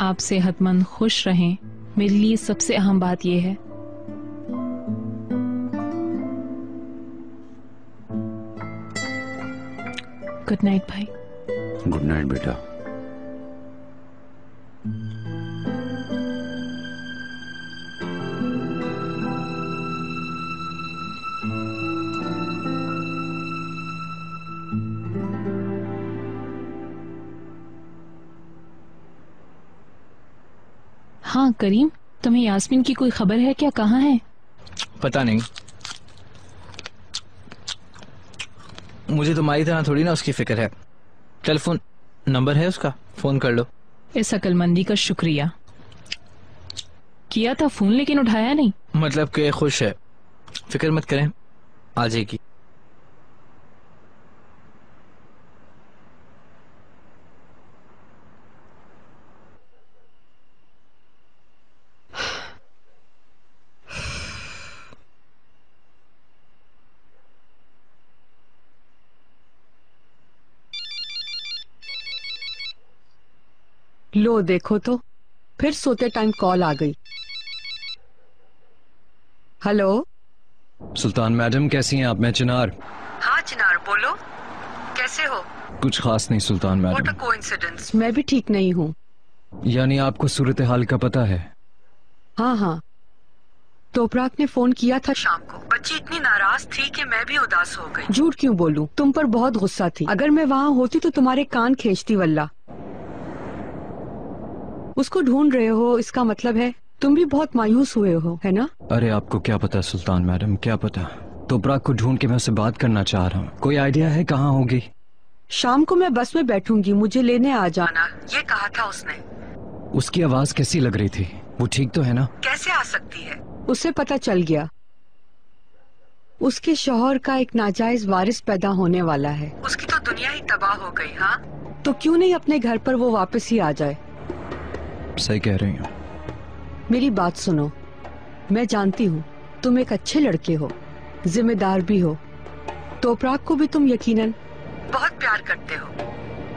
आप सेहतमंद खुश रहें, मेरे लिए सबसे अहम बात यह है। गुड नाइट भाई। गुड नाइट बेटा। हाँ करीम, तुम्हें यास्मीन की कोई खबर है क्या? कहाँ है? पता नहीं, मुझे तुम्हारी तरह थोड़ी ना उसकी फिक्र है। टेलीफोन नंबर है उसका, फोन कर लो। इस अक्लमंदी का शुक्रिया। किया था फोन लेकिन उठाया नहीं। मतलब कि खुश है, फिक्र मत करें, आ जाएगी। लो देखो तो, फिर सोते टाइम कॉल आ गई। हेलो सुल्तान मैडम, कैसी हैं आप? मैं चिनार। हाँ चिनार, बोलो कैसे हो? कुछ खास नहीं सुल्तान व्हाट अ मैडम। कोइंसिडेंस। मैं भी ठीक नहीं हूँ। यानी आपको सूरत हाल का पता है? हाँ हाँ, तोपराक ने फोन किया था शाम को। बच्ची इतनी नाराज थी कि मैं भी उदास हो गई। झूठ क्यों बोलूं, तुम पर बहुत गुस्सा थी। अगर मैं वहाँ होती तो तुम्हारे कान खींचती वल्ला। उसको ढूंढ रहे हो, इसका मतलब है तुम भी बहुत मायूस हुए हो, है ना? अरे आपको क्या पता सुल्तान मैडम, क्या पता। तोपराक को ढूंढ के मैं उससे बात करना चाह रहा हूँ। कोई आइडिया है कहाँ होगी? शाम को मैं बस में बैठूंगी, मुझे लेने आ जाना, ये कहा था उसने। उसकी आवाज कैसी लग रही थी? वो ठीक तो है ना? कैसे आ सकती है? उसे पता चल गया उसके शौहर का एक नाजायज वारिस पैदा होने वाला है। उसकी तो दुनिया ही तबाह हो गई। हाँ तो क्यों नहीं अपने घर पर वो वापस ही आ जाए? सही कह रही हूँ। मेरी बात सुनो, मैं जानती हूँ तुम एक अच्छे लड़के हो, जिम्मेदार भी हो। तोपराक को भी तुम यकीनन बहुत प्यार करते हो।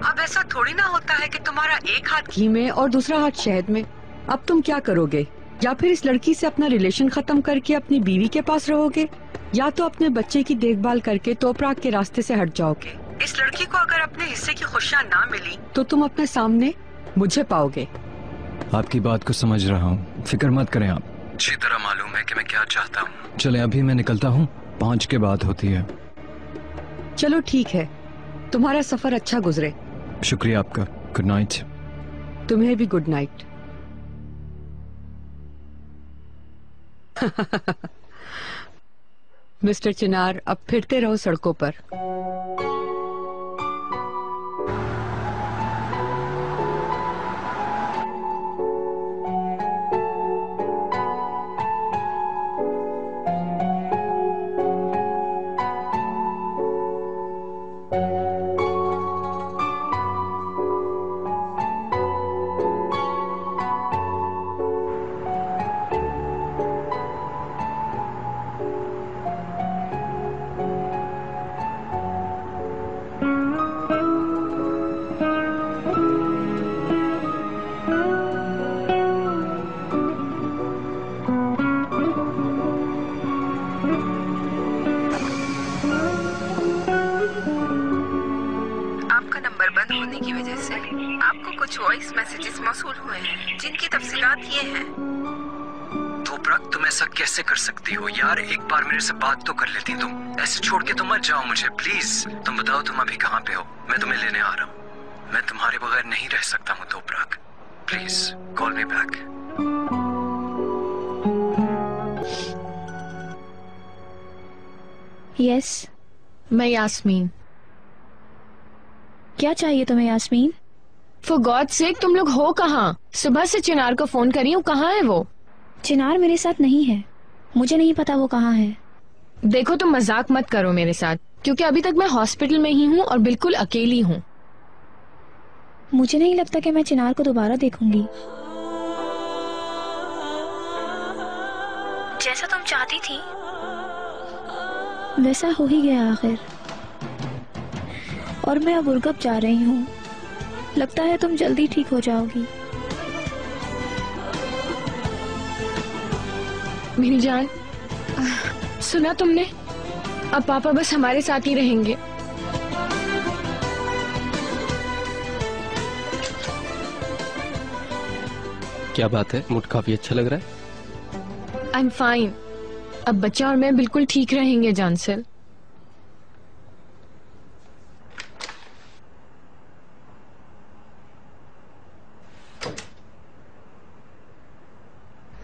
अब ऐसा थोड़ी ना होता है कि तुम्हारा एक हाथ घी में और दूसरा हाथ शहद में। अब तुम क्या करोगे? या फिर इस लड़की से अपना रिलेशन खत्म करके अपनी बीवी के पास रहोगे, या तो अपने बच्चे की देखभाल करके तोपराक के रास्ते से हट जाओगे। इस लड़की को अगर अपने हिस्से की खुशियाँ ना मिली तो तुम अपने सामने मुझे पाओगे। आपकी बात को समझ रहा हूँ, फिक्र मत करें आप। अच्छी तरह मालूम है कि मैं क्या चाहता हूँ। चले अभी मैं निकलता हूँ, 5 के बाद होती है। चलो ठीक है, तुम्हारा सफर अच्छा गुजरे। शुक्रिया आपका। Good night. तुम्हें भी गुड नाइट। मिस्टर चिनार, अब फिरते रहो सड़कों पर। वॉइस मैसेजेस मौसूल हुए हैं जिनकी तफसीलात ये हैं। तोपराक, तुम ऐसा कैसे कर सकती हो यार? एक बार मेरे से बात तो कर लेती तुम। ऐसे छोड़ के तो मत जाओ मुझे प्लीज। तुम बताओ तुम अभी कहाँ पे हो, मैं तुम्हें लेने आ रहा हूँ। मैं तुम्हारे बगैर नहीं रह सकता हूँ Toprak, please call me back. Yes. मैं यास्मीन। क्या चाहिए तुम्हें यास्मीन? फॉर गॉड सेक तुम लोग हो कहाँ? सुबह से चिनार को फोन करी हूँ, कहाँ है वो? चिनार मेरे साथ नहीं है, मुझे नहीं पता वो कहाँ है। देखो तुम मजाक मत करो मेरे साथ, क्योंकि अभी तक मैं हॉस्पिटल में ही हूँ और बिल्कुल अकेली हूँ। मुझे नहीं लगता कि मैं चिनार को दोबारा देखूंगी। जैसा तुम चाहती थी वैसा हो ही गया आखिर, और मैं अब उर्गप जा रही हूँ। लगता है तुम जल्दी ठीक हो जाओगी। मेरी जान, सुना तुमने? अब पापा बस हमारे साथ ही रहेंगे। क्या बात है, मूड काफी अच्छा लग रहा है। I am fine. अब बच्चा और मैं बिल्कुल ठीक रहेंगे जानसर।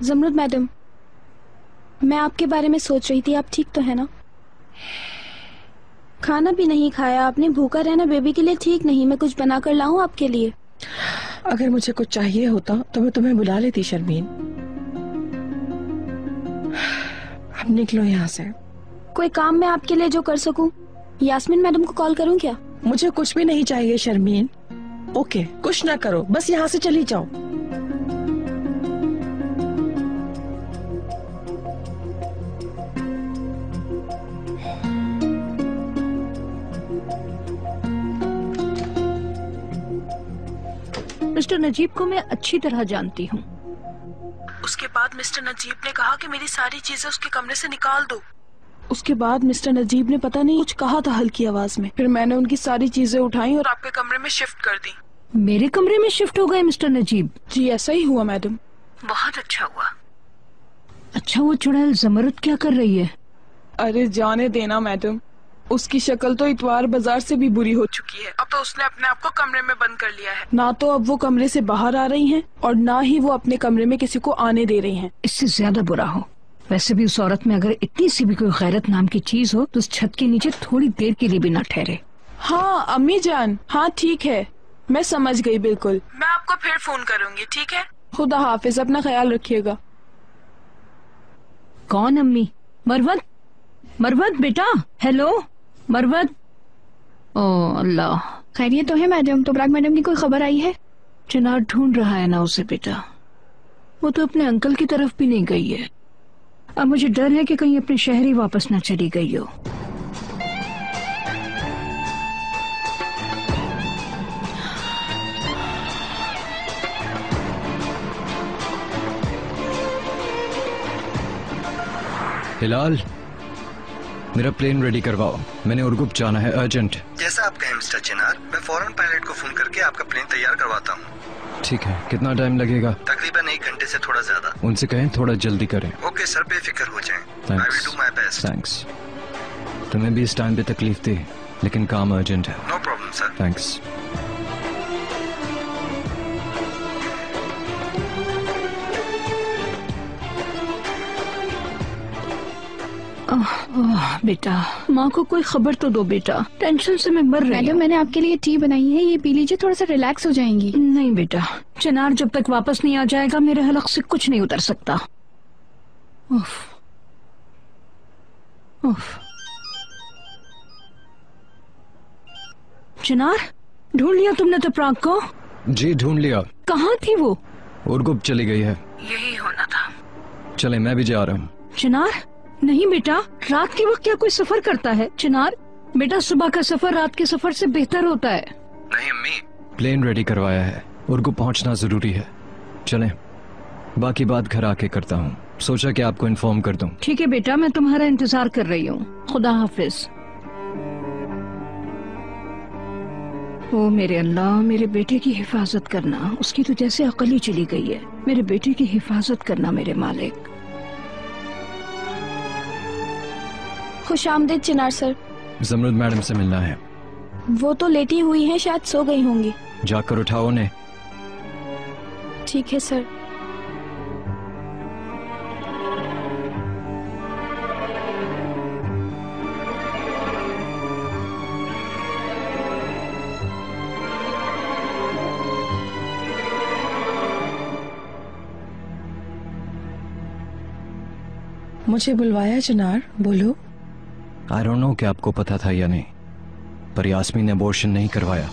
जमरुद मैडम, मैं आपके बारे में सोच रही थी, आप ठीक तो है ना? खाना भी नहीं खाया आपने, भूखा रहना बेबी के लिए ठीक नहीं। मैं कुछ बना कर लाऊं आपके लिए? अगर मुझे कुछ चाहिए होता तो मैं तुम्हें बुला लेती शर्मीन। अब निकलो यहाँ से। कोई काम मैं आपके लिए जो कर सकूं? यास्मीन मैडम को कॉल करूं क्या? मुझे कुछ भी नहीं चाहिए शर्मीन। ओके, कुछ ना करो, बस यहाँ से चली जाओ। मिस्टर नजीब को मैं अच्छी तरह जानती हूँ। उसके बाद मिस्टर नजीब ने कहा कि मेरी सारी चीजें उसके कमरे से निकाल दो। उसके बाद मिस्टर नजीब ने पता नहीं कुछ कहा था हल्की आवाज में, फिर मैंने उनकी सारी चीजें उठाई और आपके कमरे में शिफ्ट कर दी। मेरे कमरे में शिफ्ट हो गए मिस्टर नजीब? जी ऐसा ही हुआ मैडम। बहुत अच्छा हुआ। अच्छा, वो चुड़ैल जमरुद क्या कर रही है? अरे जाने देना मैडम, उसकी शक्ल तो इतवार बाजार से भी बुरी हो चुकी है। अब तो उसने अपने आप को कमरे में बंद कर लिया है। ना तो अब वो कमरे से बाहर आ रही हैं और ना ही वो अपने कमरे में किसी को आने दे रही हैं। इससे ज्यादा बुरा हो। वैसे भी उस औरत में अगर इतनी सी भी कोई गैरत नाम की चीज हो तो उस छत के नीचे थोड़ी देर के लिए भी ना ठहरे। हाँ अम्मी जान, हाँ ठीक है, मैं समझ गई बिल्कुल। मैं आपको फिर फोन करूँगी, ठीक है? खुदा हाफिज, अपना ख्याल रखिएगा। कौन अम्मी? मरवत? मरवत बेटा, हेलो मरवत। ओ अल्लाह, खैरियत तो है मैडम? तो ब्राग मैडम की कोई खबर आई है? चिनार ढूंढ रहा है ना उसे बेटा, वो तो अपने अंकल की तरफ भी नहीं गई है। अब मुझे डर है कि कहीं अपने शहर ही वापस न चली गई हो। हिलाल, मेरा प्लेन रेडी करवाओ, मैंने उर्गुप जाना है, अर्जेंट। जैसा आप कहें मिस्टर चिनार, मैं फौरन पायलट को फोन करके आपका प्लेन तैयार करवाता हूँ। ठीक है, कितना टाइम लगेगा? तकरीबन 1 घंटे से थोड़ा ज्यादा। उनसे कहें थोड़ा जल्दी करें। ओके सर, बेफिक्र हो जाएं। I will do my best. Thanks. तुम्हें भी इस टाइम पे तकलीफ दी, लेकिन काम अर्जेंट है। No problem sir. थैंक्स। बेटा, माँ को कोई खबर तो दो बेटा, टेंशन से मैं मर रही हूँ। मैडम मैंने आपके लिए टी बनाई है, ये पी लीजिए, थोड़ा सा रिलैक्स हो जाएंगी। नहीं बेटा, चिनार जब तक वापस नहीं आ जाएगा मेरे हलक से कुछ नहीं उतर सकता। उफ, उफ। चिनार, ढूंढ लिया तुमने तो प्राग को? जी ढूंढ लिया। कहाँ थी वो? उर्गुप चली गई है। यही होना था। चले, मैं भी जा रहा हूँ। चिनार, नहीं बेटा, रात के वक्त क्या कोई सफर करता है? चिनार बेटा, सुबह का सफर रात के सफर से बेहतर होता है। नहीं अम्मी, प्लेन रेडी करवाया है, उर्गुप पहुँचना जरूरी है। चलें, बाकी बात घर आके करता हूँ, सोचा कि आपको इन्फॉर्म कर दूं। ठीक है बेटा, मैं तुम्हारा इंतजार कर रही हूँ। खुदा हाफिज। ओ मेरे अल्लाह, मेरे बेटे की हिफाजत करना, उसकी तो जैसे अकल ही चली गई है। मेरे बेटे की हिफाजत करना मेरे मालिक। खुशामदीद चिनार सर। जमरुद मैडम से मिलना है। वो तो लेटी हुई हैं, शायद सो गई होंगी। जाकर उठाओ उन्हें। ठीक है सर। मुझे बुलवाया चिनार, बोलो। आई डोंट नो कि आपको पता था या नहीं, पर यास्मीन ने अबॉर्शन नहीं करवाया।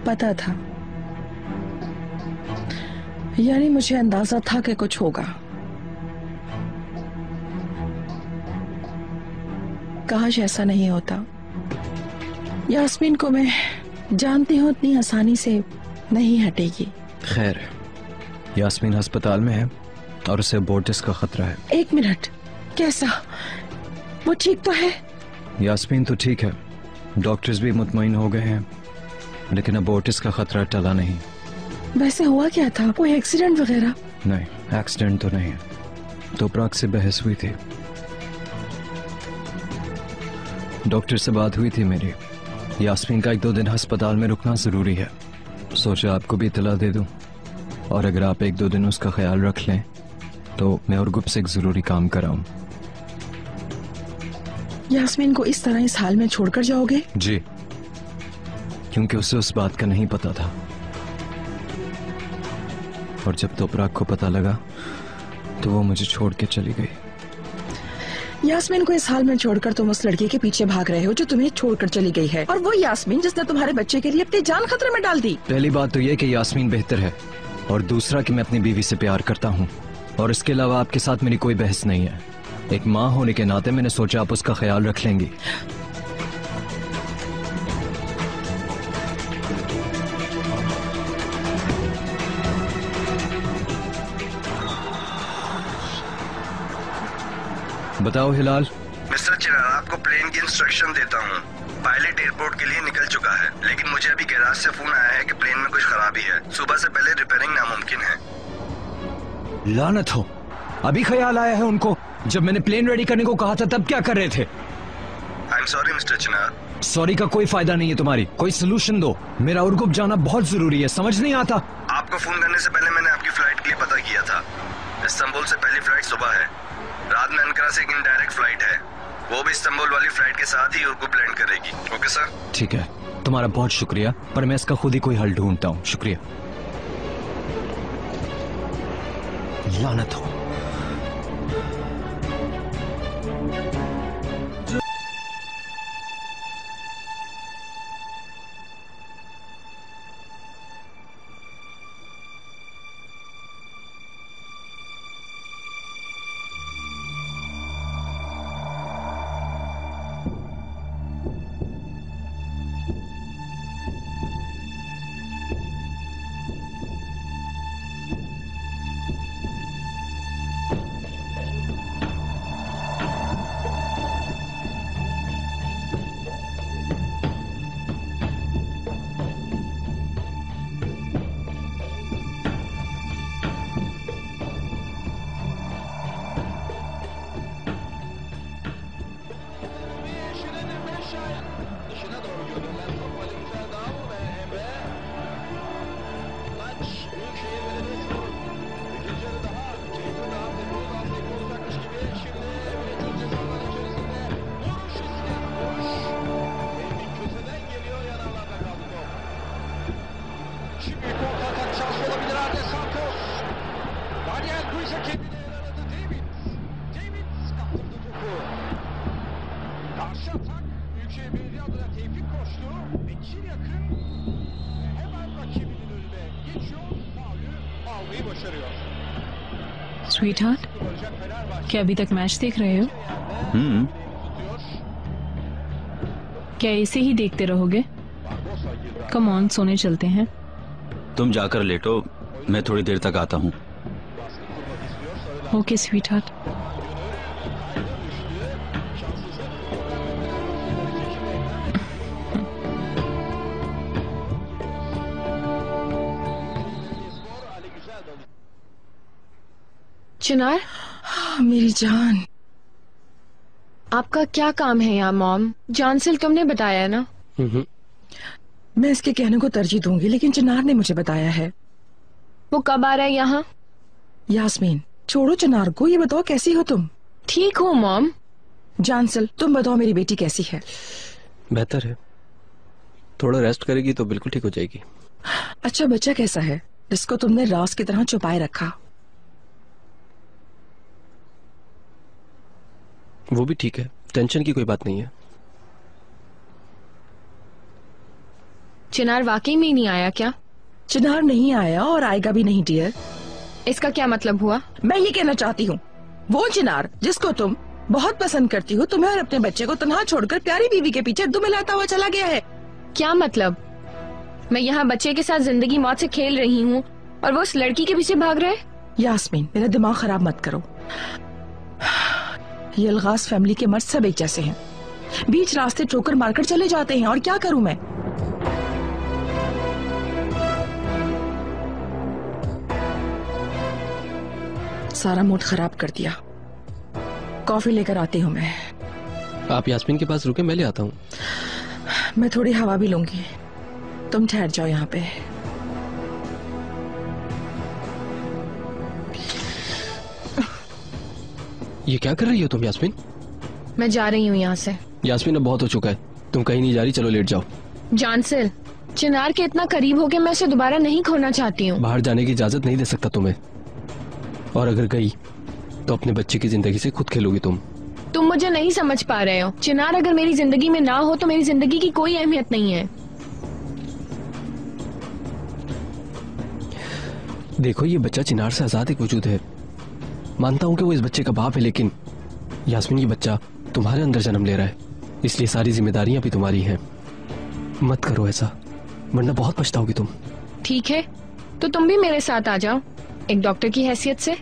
पता था, यानी मुझे अंदाजा था कि कुछ होगा। काश ऐसा नहीं होता। यास्मीन को मैं जानती हूँ इतनी आसानी से नहीं हटेगी। खैर, यास्मीन अस्पताल में है और उसे अबॉर्टिस का खतरा है। 1 मिनट, कैसा? वो ठीक तो है? यास्मीन तो ठीक है, डॉक्टर्स भी मुतमईन हो गए हैं, लेकिन अबॉर्टिस का खतरा टला नहीं। वैसे हुआ क्या था? कोई एक्सीडेंट वगैरह? नहीं, एक्सीडेंट तो नहीं है। तोपराक से बहस हुई थी, डॉक्टर से बात हुई थी मेरी। यास्मीन का 1-2 दिन अस्पताल में रुकना जरूरी है, सोचा आपको भी इतला दे दूं, और अगर आप 1-2 दिन उसका ख्याल रख लें तो मैं और गुप से एक जरूरी काम कराऊं। यास्मीन को इस तरह इस हाल में छोड़कर जाओगे? जी, क्योंकि उसे उस बात का नहीं पता था, और जब तोपराक को पता लगा तो वो मुझे छोड़ के चली गई। यास्मीन को इस हाल में छोड़कर तुम उस लड़की के पीछे भाग रहे हो जो तुम्हें छोड़कर चली गई है, और वो यास्मीन जिसने तुम्हारे बच्चे के लिए अपनी जान खतरे में डाल दी। पहली बात तो ये कि यास्मीन बेहतर है, और दूसरा कि मैं अपनी बीवी से प्यार करता हूँ, और इसके अलावा आपके साथ मेरी कोई बहस नहीं है। एक माँ होने के नाते मैंने सोचा आप उसका ख्याल रख लेंगी। बताओ हिलाल। मिस्टर चिराग, आपको प्लेन की इंस्ट्रक्शन देता हूँ। पायलट एयरपोर्ट के लिए निकल चुका है, लेकिन मुझे अभी गैराज से फोन आया है कि प्लेन में कुछ खराबी है। सुबह से पहले रिपेयरिंग नामुमकिन है। लानत हो, अभी ख्याल आया है उनको? जब मैंने प्लेन रेडी करने को कहा था तब क्या कर रहे थे? I am sorry mister Chinar. Sorry का कोई फायदा नहीं है तुम्हारी, कोई सोल्यूशन दो। मेरा उर्गुप जाना बहुत जरूरी है, समझ नहीं आता? आपको फोन करने से पहले मैंने आपकी फ्लाइट के लिए पता किया था। इस्तांबुल से पहली फ्लाइट सुबह है, रात में अनकरा से एक इनडायरेक्ट फ्लाइट है, वो भी इस्तांबुल वाली फ्लाइट के साथ ही उर्गुप लैंड करेगी। Okay sir? ठीक है, तुम्हारा बहुत शुक्रिया, पर मैं इसका खुद ही कोई हल ढूंढता हूँ। शुक्रिया। लानत हो। स्वीटहार्ट, क्या अभी तक मैच देख रहे हो? क्या इसे ही देखते रहोगे? कम ऑन, सोने चलते हैं। तुम जाकर लेटो, मैं थोड़ी देर तक आता हूँ। Okay sweetheart. चिनार, मेरी जान, आपका क्या काम है यहाँ मॉम? जानसिल तुमने बताया ना? मैं इसके कहने को तरजीह दूंगी, लेकिन चिनार ने मुझे बताया है। वो कब आ रहा है यहाँ? यास्मीन, छोड़ो चिनार को, ये बताओ कैसी हो तुम? ठीक हूँ मॉम। जानसिल, तुम बताओ मेरी बेटी कैसी है? बेहतर है, थोड़ा रेस्ट करेगी तो बिल्कुल ठीक हो जाएगी। अच्छा, बच्चा कैसा है जिसको तुमने राज की तरह छुपाए रखा? वो भी ठीक है, टेंशन की कोई बात नहीं है। चिनार वाकई में नहीं आया क्या? चिनार नहीं आया और आएगा भी नहीं डियर। इसका क्या मतलब हुआ? मैं ये कहना चाहती हूँ, वो चिनार जिसको तुम बहुत पसंद करती हो, तुम्हें और अपने बच्चे को तन्हा छोड़कर प्यारी बीवी के पीछे दुम मिलाता हुआ चला गया है। क्या मतलब? मैं यहाँ बच्चे के साथ जिंदगी मौत से खेल रही हूँ और वो उस लड़की के पीछे भाग रहा है। यास्मीन, मेरा दिमाग खराब मत करो। ये अलगास फैमिली के मर्द सब एक जैसे हैं, बीच रास्ते ठोकर मारकर चले जाते हैं। और क्या करूँ मैं? सारा मूड खराब कर दिया। कॉफी लेकर आती हूँ मैं। आप यास्मीन के पास रुके, मैं ले आता हूँ। मैं थोड़ी हवा भी लूंगी, तुम ठहर जाओ यहाँ पे। ये क्या कर रही हो तुम यास्मीन? मैं जा रही हूँ यहाँ से। यास्मीन अब बहुत हो चुका है, तुम कहीं नहीं जा रही, चलो लेट जाओ। जानसिल, चिनार के इतना करीब हो के मैं उसे दोबारा नहीं खोना चाहती हूँ। बाहर जाने की इजाजत नहीं दे सकता तुम्हें, और अगर गई तो अपने बच्चे की जिंदगी से खुद खेलोगी तुम। तुम मुझे नहीं समझ पा रहे हो। चिनार अगर मेरी जिंदगी में ना हो तो मेरी जिंदगी की कोई अहमियत नहीं है। देखो, ये बच्चा चिनार से आजाद एक वजूद है। मानता हूँ कि वो इस बच्चे का बाप है, लेकिन यास्मीन ये बच्चा तुम्हारे अंदर जन्म ले रहा है, इसलिए सारी जिम्मेदारियां भी तुम्हारी हैं। मत करो ऐसा, वरना बहुत पछताओगी तुम। ठीक है, तो तुम भी मेरे साथ आ जाओ, एक डॉक्टर की हैसियत से,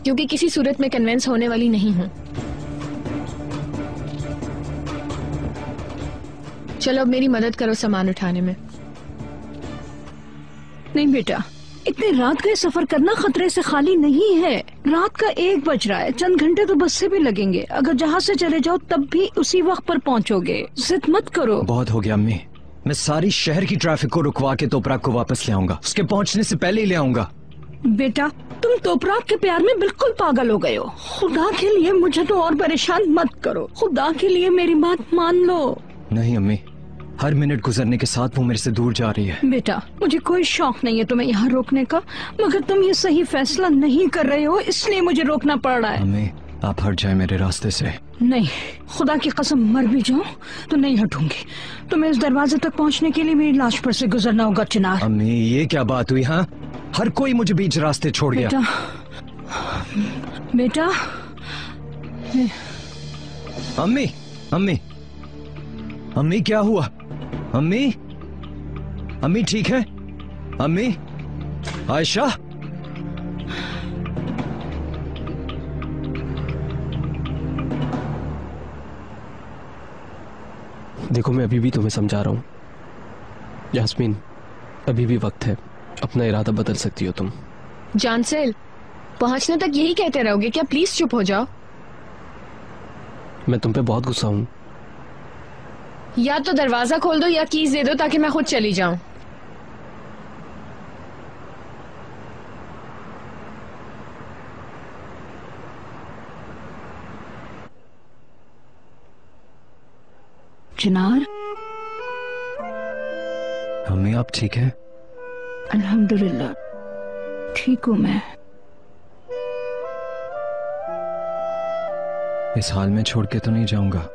क्योंकि किसी सूरत में कन्विंस होने वाली नहीं हूँ। चलो अब मेरी मदद करो सामान उठाने में। नहीं बेटा, इतने रात का सफर करना खतरे से खाली नहीं है। रात का 1 बज रहा है, चंद घंटे तो बस से भी लगेंगे। अगर जहाज से चले जाओ तब भी उसी वक्त पर पहुंचोगे। जिद मत करो। बहुत हो गया अम्मी, मैं सारी शहर की ट्रैफिक को रुकवा के तोपराक को वापस ले आऊंगा, उसके पहुंचने से पहले ही ले आऊंगा। बेटा, तुम तोपराक के प्यार में बिल्कुल पागल हो गए हो। खुदा के लिए मुझे तो और परेशान मत करो। खुदा के लिए मेरी बात मान लो। नहीं अम्मी, हर मिनट गुजरने के साथ वो मेरे से दूर जा रही है। बेटा, मुझे कोई शौक नहीं है तुम्हें यहाँ रोकने का, मगर तुम ये सही फैसला नहीं कर रहे हो, इसलिए मुझे रोकना पड़ रहा है। अम्मी, आप हट जाए मेरे रास्ते से। नहीं, खुदा की कसम मर भी जाऊं तो नहीं हटूंगी। तुम्हें इस दरवाजे तक पहुँचने के लिए मेरी लाश पर से गुजरना होगा चिनार। अम्मी, ये क्या बात हुई? हाँ, हर कोई मुझे बीच रास्ते छोड़ गया। बेटा, अम्मी, अम्मी, अम्मी क्या हुआ? अम्मी, अम्मी ठीक है? अम्मी, आयशा, देखो, मैं अभी भी तुम्हें समझा रहा हूँ। यास्मीन, अभी भी वक्त है, अपना इरादा बदल सकती हो तुम। जानसेल, पहुंचने तक यही कहते रहोगे क्या? प्लीज चुप हो जाओ। मैं तुम पे बहुत गुस्सा हूँ। या तो दरवाजा खोल दो या कीज दे दो ताकि मैं खुद चली जाऊं। चिनार, अम्मी आप ठीक है? अल्हम्दुलिल्लाह ठीक हूँ मैं। इस हाल में छोड़ के तो नहीं जाऊंगा।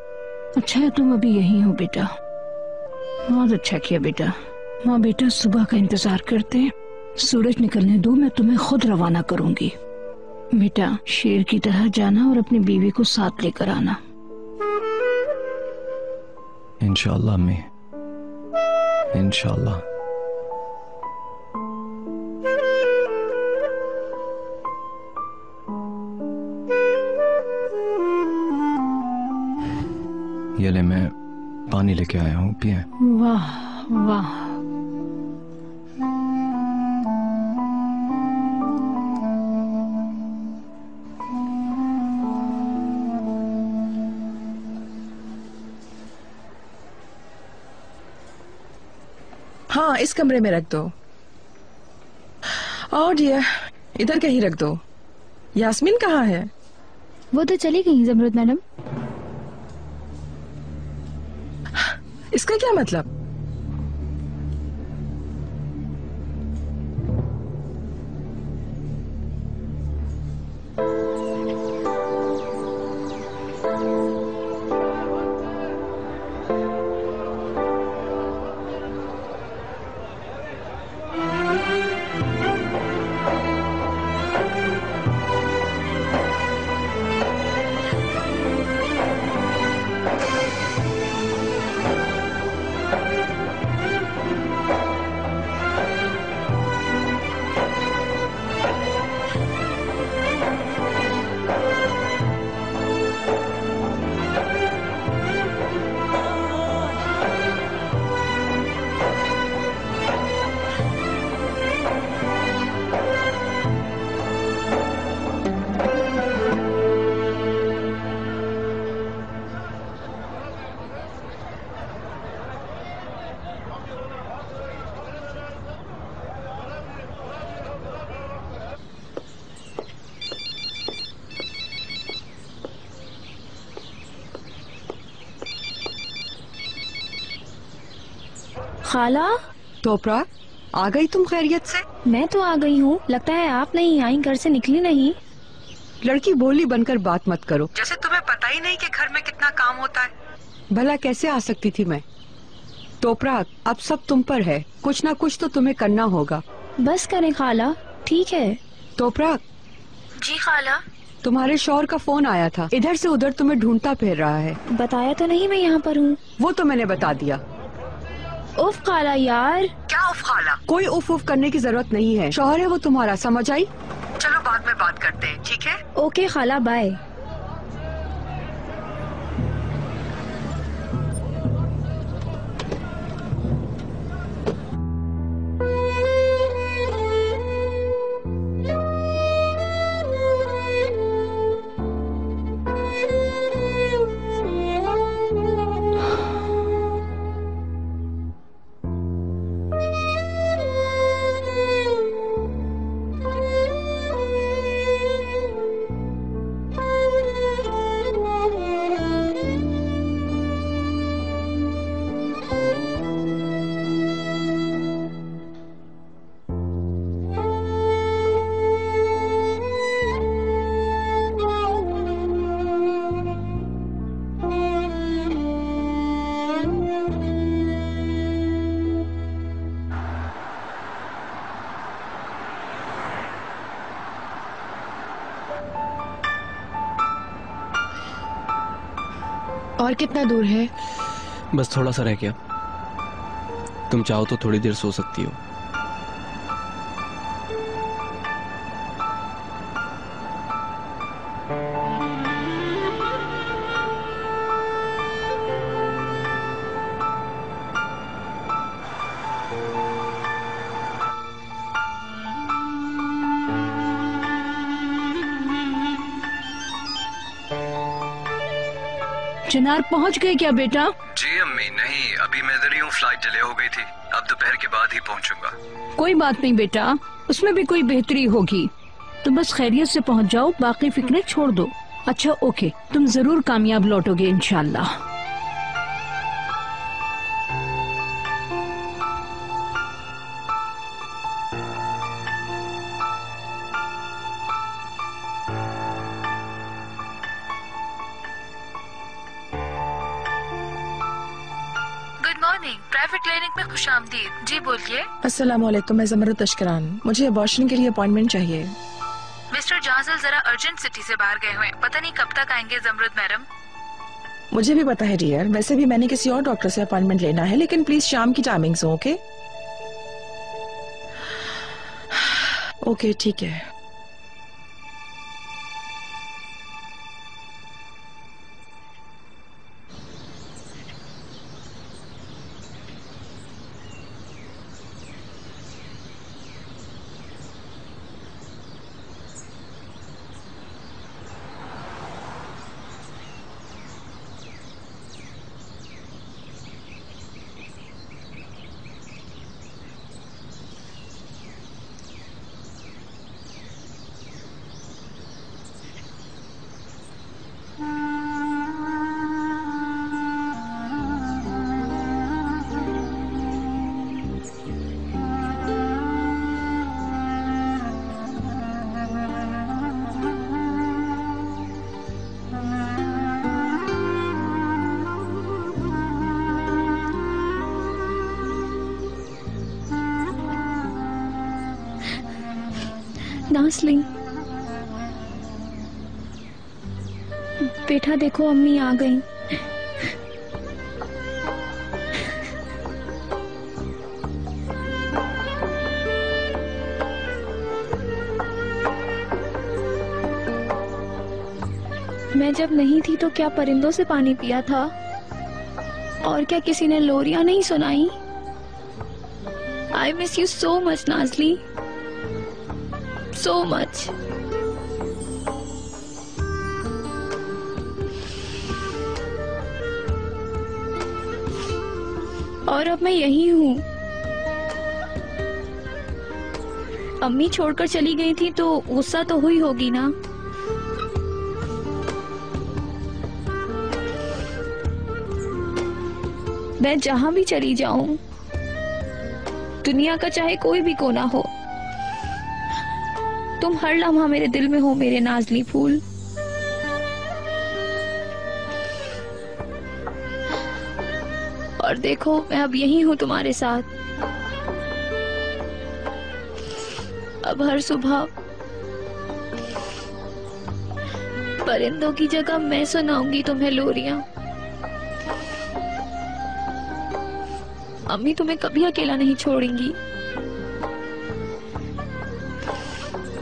अच्छा है तुम अभी यहीं हो बेटा, बहुत अच्छा किया बेटा। माँ बेटा सुबह का इंतजार करते हैं, सूरज निकलने दो, मैं तुम्हें खुद रवाना करूंगी। बेटा शेर की तरह जाना और अपनी बीवी को साथ लेकर आना। इंशाअल्लाह अम्मी, इंशाअल्लाह। ये ले, मैं पानी लेके आया हूँ, पिए। वाह वाह, हाँ इस कमरे में रख दो। और डियर, इधर कहीं रख दो। यास्मीन कहाँ है? वो तो चली गई जमरुद मैडम। इसका क्या मतलब? खाला। तोपरा, आ गई तुम खैरियत से? मैं तो आ गई हूँ, लगता है आप नहीं आई, घर से निकली नहीं। लड़की भोली बनकर बात मत करो, जैसे तुम्हें पता ही नहीं कि घर में कितना काम होता है। भला कैसे आ सकती थी मैं? तोपरा, अब सब तुम पर है, कुछ ना कुछ तो तुम्हें करना होगा। बस करें खाला। ठीक है। तोपरा। जी खाला। तुम्हारे शौहर का फोन आया था, इधर से उधर तुम्हें ढूंढता फिर रहा है। बताया तो नहीं मैं यहाँ पर हूँ। वो तो मैंने बता दिया। उफ खाला यार। क्या उफ खाला? कोई उफ उफ करने की जरूरत नहीं है, शौहर है वो तुम्हारा, समझ आई? चलो बाद में बात करते हैं, ठीक है? ओके खाला, बाय। और कितना दूर है? बस थोड़ा सा रह गया। तुम चाहो तो थोड़ी देर सो सकती हो। चिनार पहुंच गए क्या बेटा? जी अम्मी, नहीं, अभी मैं इधर ही हूँ, फ्लाइट डिले हो गई थी, अब दोपहर के बाद ही पहुंचूंगा। कोई बात नहीं बेटा, उसमें भी कोई बेहतरी होगी। तुम बस खैरियत से पहुंच जाओ, बाकी फिक्रें छोड़ दो। अच्छा ओके, तुम जरूर कामयाब लौटोगे इंशाल्लाह। प्राइवेट क्लिनिक में खुशामदीद। जी बोलिए। अस्सलाम वालेकुम, मैं ज़मरुद तश्करान, मुझे अबॉर्शन के लिए अपॉइंटमेंट चाहिए। मिस्टर जाजल जरा अर्जेंट सिटी से बाहर गए हुए हैं, पता नहीं कब तक आएंगे जमरुद मैडम। मुझे भी पता है डियर, वैसे भी मैंने किसी और डॉक्टर से अपॉइंटमेंट लेना है, लेकिन प्लीज शाम की टाइमिंग्स हो। ओके ओके ठीक है। नासलिन, बेटा देखो अम्मी आ गई। मैं जब नहीं थी तो क्या परिंदों से पानी पिया था, और क्या किसी ने लोरियां नहीं सुनाई? I miss you so much Nazli, so much. और अब मैं यही हूँ। अम्मी छोड़कर चली गई थी तो गुस्सा तो हुई होगी ना। मैं जहाँ भी चली जाऊँ दुनिया का चाहे कोई भी कोना हो, तुम हर लम्हा मेरे दिल में हो मेरे नाजली फूल। और देखो मैं अब यही हूँ तुम्हारे साथ। अब हर सुबह परिंदों की जगह मैं सुनाऊंगी तुम्हें लोरियां। अम्मी तुम्हें कभी अकेला नहीं छोड़ेंगी।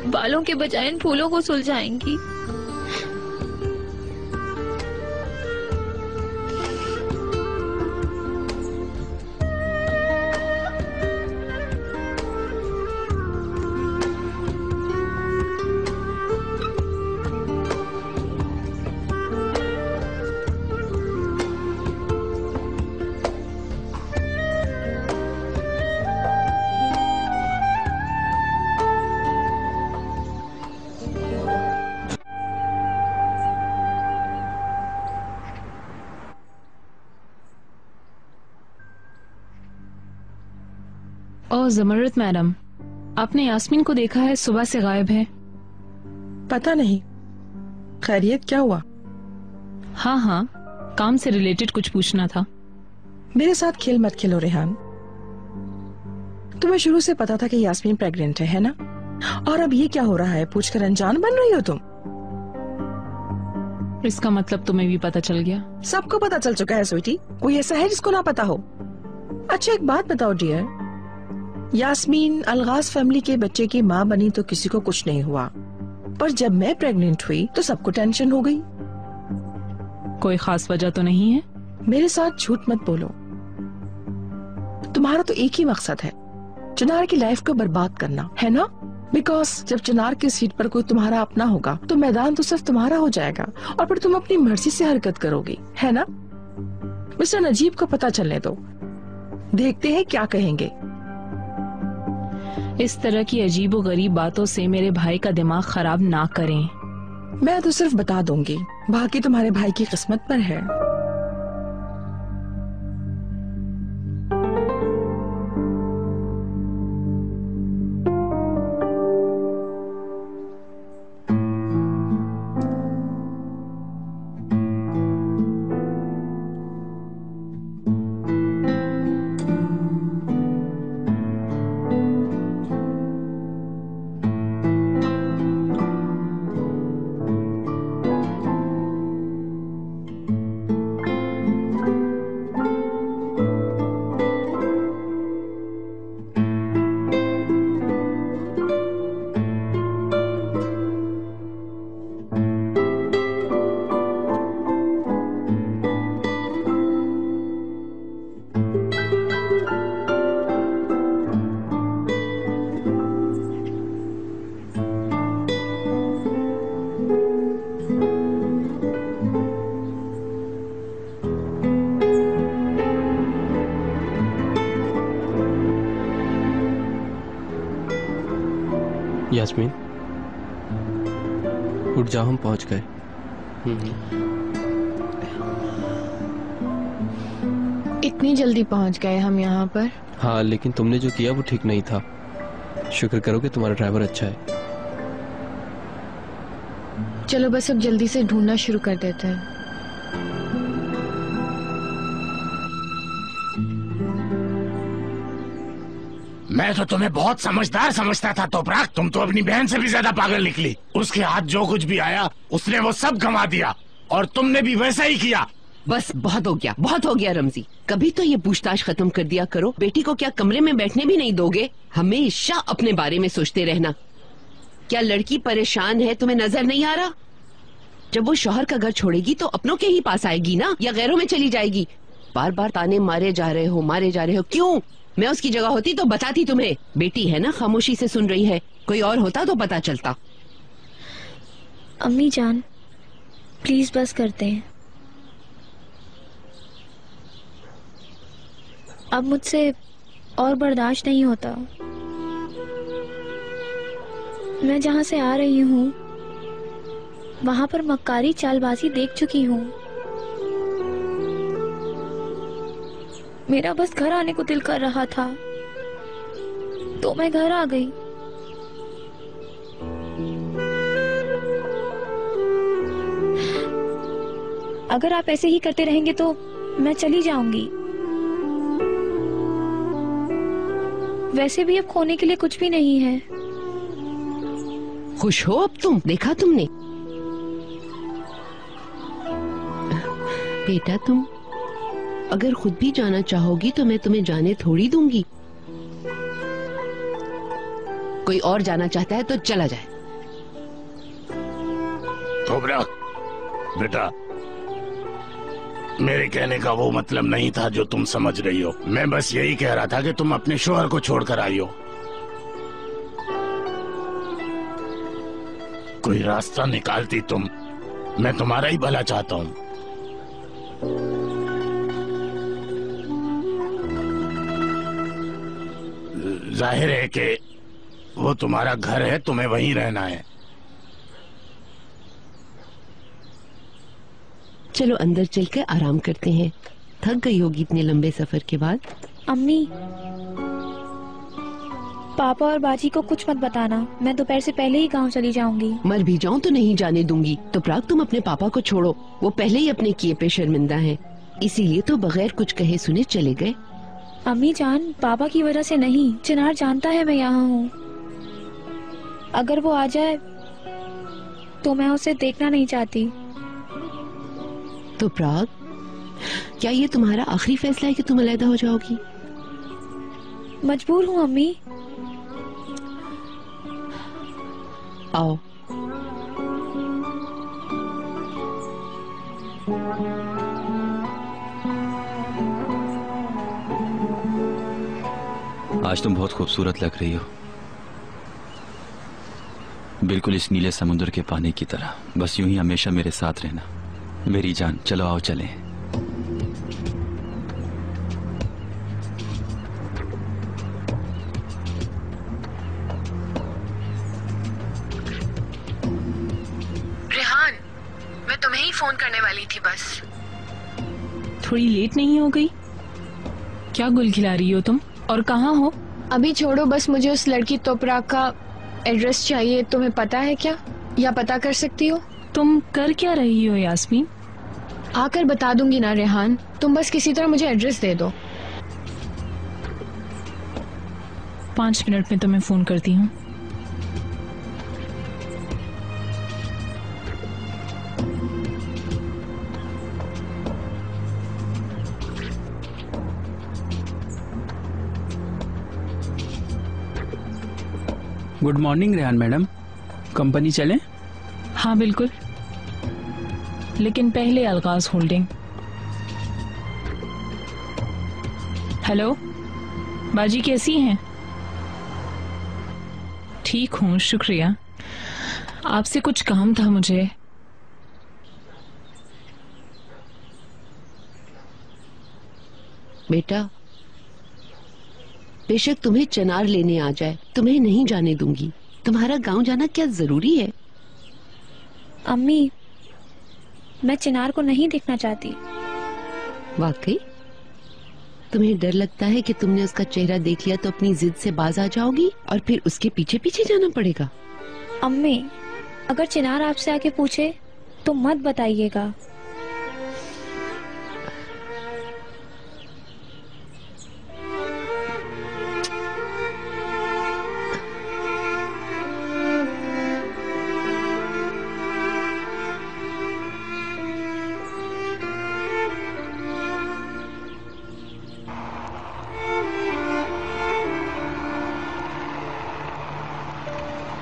बालों के बजाय इन फूलों को सुलझाएंगी। ओ ज़मरुद मैडम, आपने यास्मीन को देखा है? सुबह से गायब है। पता नहीं, खैरियत क्या हुआ? हाँ हाँ, काम से रिलेटेड कुछ पूछना था। मेरे साथ खेल मत खेलो रेहान। तुम्हें शुरू से पता था कि यास्मीन प्रेग्नेंट है ना? और अब ये क्या हो रहा है? पूछकर अनजान बन रही हो तुम? इसका मतलब तुम्हें भी पता चल गया? सबको पता चल चुका है स्वीटी, कोई ऐसा है जिसको ना पता हो? अच्छा एक बात बताओ डियर, यास्मीन अलगाज फैमिली के बच्चे की माँ बनी तो किसी को कुछ नहीं हुआ, पर जब मैं प्रेग्नेंट हुई तो सबको टेंशन हो गई। कोई खास वजह तो नहीं है? मेरे साथ झूठ मत बोलो। तुम्हारा तो एक ही मकसद है, चिनार की लाइफ को बर्बाद करना, है ना? बिकॉज जब चिनार की सीट पर कोई तुम्हारा अपना होगा तो मैदान तो सिर्फ तुम्हारा हो जाएगा और फिर तुम अपनी मर्जी से हरकत करोगी, है ना? मिस्टर नजीब को पता चलने दो, देखते हैं क्या कहेंगे। इस तरह की अजीबो गरीब बातों से मेरे भाई का दिमाग खराब ना करें। मैं तो सिर्फ बता दूंगी, बाकी तुम्हारे भाई की किस्मत पर है। यास्मीन उठ जाओ, हम पहुंच गए। इतनी जल्दी पहुंच गए हम यहाँ पर? हाँ, लेकिन तुमने जो किया वो ठीक नहीं था। शुक्र करो कि तुम्हारा ड्राइवर अच्छा है। चलो बस अब जल्दी से ढूंढना शुरू कर देते हैं। मैं तो तुम्हें बहुत समझदार समझता था तोपराक, तुम तो अपनी बहन से भी ज्यादा पागल निकली। उसके हाथ जो कुछ भी आया उसने वो सब गंवा दिया और तुमने भी वैसा ही किया। बस बहुत हो गया, बहुत हो गया रमजी। कभी तो ये पूछताछ खत्म कर दिया करो। बेटी को क्या कमरे में बैठने भी नहीं दोगे? हमेशा अपने बारे में सोचते रहना। क्या लड़की परेशान है, तुम्हें नजर नहीं आ रहा? जब वो शौहर का घर छोड़ेगी तो अपनों के ही पास आएगी ना, या गैरों में चली जाएगी? बार बार ताने मारे जा रहे हो, मारे जा रहे हो, क्यों? मैं उसकी जगह होती तो बताती तुम्हें। बेटी है ना, खामोशी से सुन रही है, कोई और होता तो पता चलता। अम्मी जान प्लीज बस करते हैं, अब मुझसे और बर्दाश्त नहीं होता। मैं जहाँ से आ रही हूँ वहाँ पर मक्कारी चालबाजी देख चुकी हूँ। मेरा बस घर आने को दिल कर रहा था, तो मैं घर आ गई। अगर आप ऐसे ही करते रहेंगे तो मैं चली जाऊंगी। वैसे भी अब खोने के लिए कुछ भी नहीं है। खुश हो अब तुम? देखा तुमने बेटा, तुम अगर खुद भी जाना चाहोगी तो मैं तुम्हें जाने थोड़ी दूंगी। कोई और जाना चाहता है तो चला जाए। तोपराक बेटा, मेरे कहने का वो मतलब नहीं था जो तुम समझ रही हो। मैं बस यही कह रहा था कि तुम अपने शोहर को छोड़कर आई हो। कोई रास्ता निकालती तुम, मैं तुम्हारा ही भला चाहता हूँ। जाहिर है कि वो तुम्हारा घर है, तुम्हें वहीं रहना है। चलो अंदर चलकर आराम करते हैं। थक गई होगी इतने लंबे सफर के बाद। अम्मी, पापा और बाजी को कुछ मत बताना। मैं दोपहर से पहले ही गांव चली जाऊंगी। मर भी जाऊं तो नहीं जाने दूंगी। तो प्राग, तुम अपने पापा को छोड़ो, वो पहले ही अपने किए पे शर्मिंदा हैं। इसीलिए तो बगैर कुछ कहे सुने चले गए। अम्मी जान, पापा की वजह से नहीं, चिनार जानता है मैं यहाँ हूँ। अगर वो आ जाए तो मैं उसे देखना नहीं चाहती। तो प्राग, क्या ये तुम्हारा आखिरी फैसला है कि तुम अलग हो जाओगी? मजबूर हूँ अम्मी। आओ। आज तुम बहुत खूबसूरत लग रही हो, बिल्कुल इस नीले समुद्र के पानी की तरह। बस यूं ही हमेशा मेरे साथ रहना मेरी जान। चलो आओ चलें। रेहान, मैं तुम्हें ही फोन करने वाली थी बस। थोड़ी लेट नहीं हो गई? क्या गुल खिला रही हो तुम? और कहाँ हो? अभी छोड़ो, बस मुझे उस लड़की तोपराग का एड्रेस चाहिए। तुम्हें पता है क्या, या पता कर सकती हो? तुम कर क्या रही हो यास्मीन? आकर बता दूंगी ना रेहान, तुम बस किसी तरह मुझे एड्रेस दे दो। 5 मिनट में तुम्हें फोन करती हूँ। Good morning Rehan madam, company चलें? हाँ बिल्कुल, लेकिन पहले अलगाज होल्डिंग। हेलो बाजी, कैसी हैं? ठीक हूँ शुक्रिया। आपसे कुछ काम था मुझे। बेटा, बेशक तुम्हें चिनार लेने आ जाए, तुम्हें नहीं जाने दूंगी। तुम्हारा गांव जाना क्या जरूरी है? अम्मी, मैं चिनार को नहीं देखना चाहती। वाकई? तुम्हें डर लगता है कि तुमने उसका चेहरा देख लिया तो अपनी जिद से बाज आ जाओगी और फिर उसके पीछे पीछे जाना पड़ेगा? अम्मी, अगर चिनार आपसे आके पूछे तो मत बताइएगा।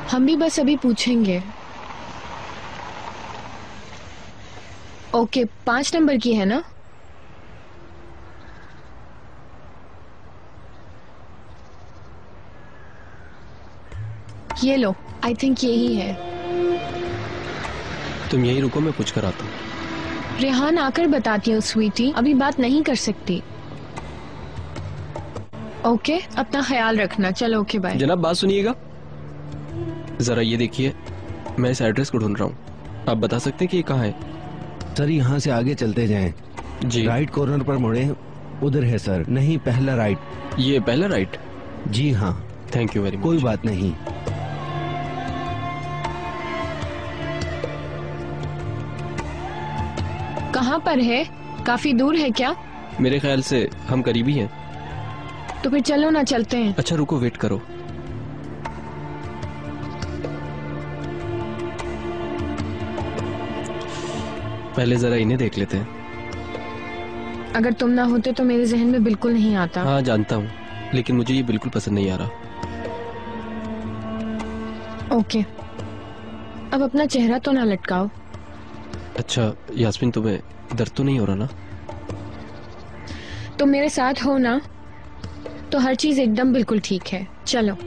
हम भी बस अभी पूछेंगे। ओके, 5 नंबर की है ना? ये लो, आई थिंक यही है। तुम यही रुको, मैं पूछ कर आता हूँ। रेहान आकर बताती हूँ स्वीटी, अभी बात नहीं कर सकती। ओके, अपना ख्याल रखना। चलो ओके बाय। जनाब बात सुनिएगा जरा, ये देखिए, मैं इस एड्रेस को ढूंढ रहा हूँ। आप बता सकते हैं कि ये कहाँ है? सर यहाँ से आगे चलते जाएं। जी। राइट कॉर्नर पर मुड़े, उधर है सर। नहीं, पहला राइट। ये पहला राइट? जी हाँ। Thank you very much. कोई बात नहीं। कहाँ पर है? काफी दूर है क्या? मेरे ख्याल से हम करीबी हैं। तो फिर चलो ना, चलते हैं। अच्छा रुको, वेट करो। पहले जरा इन्हें देख लेते हैं। अगर तुम ना होते तो मेरे जहन में बिल्कुल नहीं आता। हाँ जानता हूँ, लेकिन मुझे ये बिल्कुल पसंद नहीं आ रहा। ओके, अब अपना चेहरा तो ना लटकाओ। अच्छा यास्मीन, तुम्हें दर्द तो नहीं हो रहा ना? तुम मेरे साथ हो ना, तो हर चीज एकदम बिल्कुल ठीक है। चलो।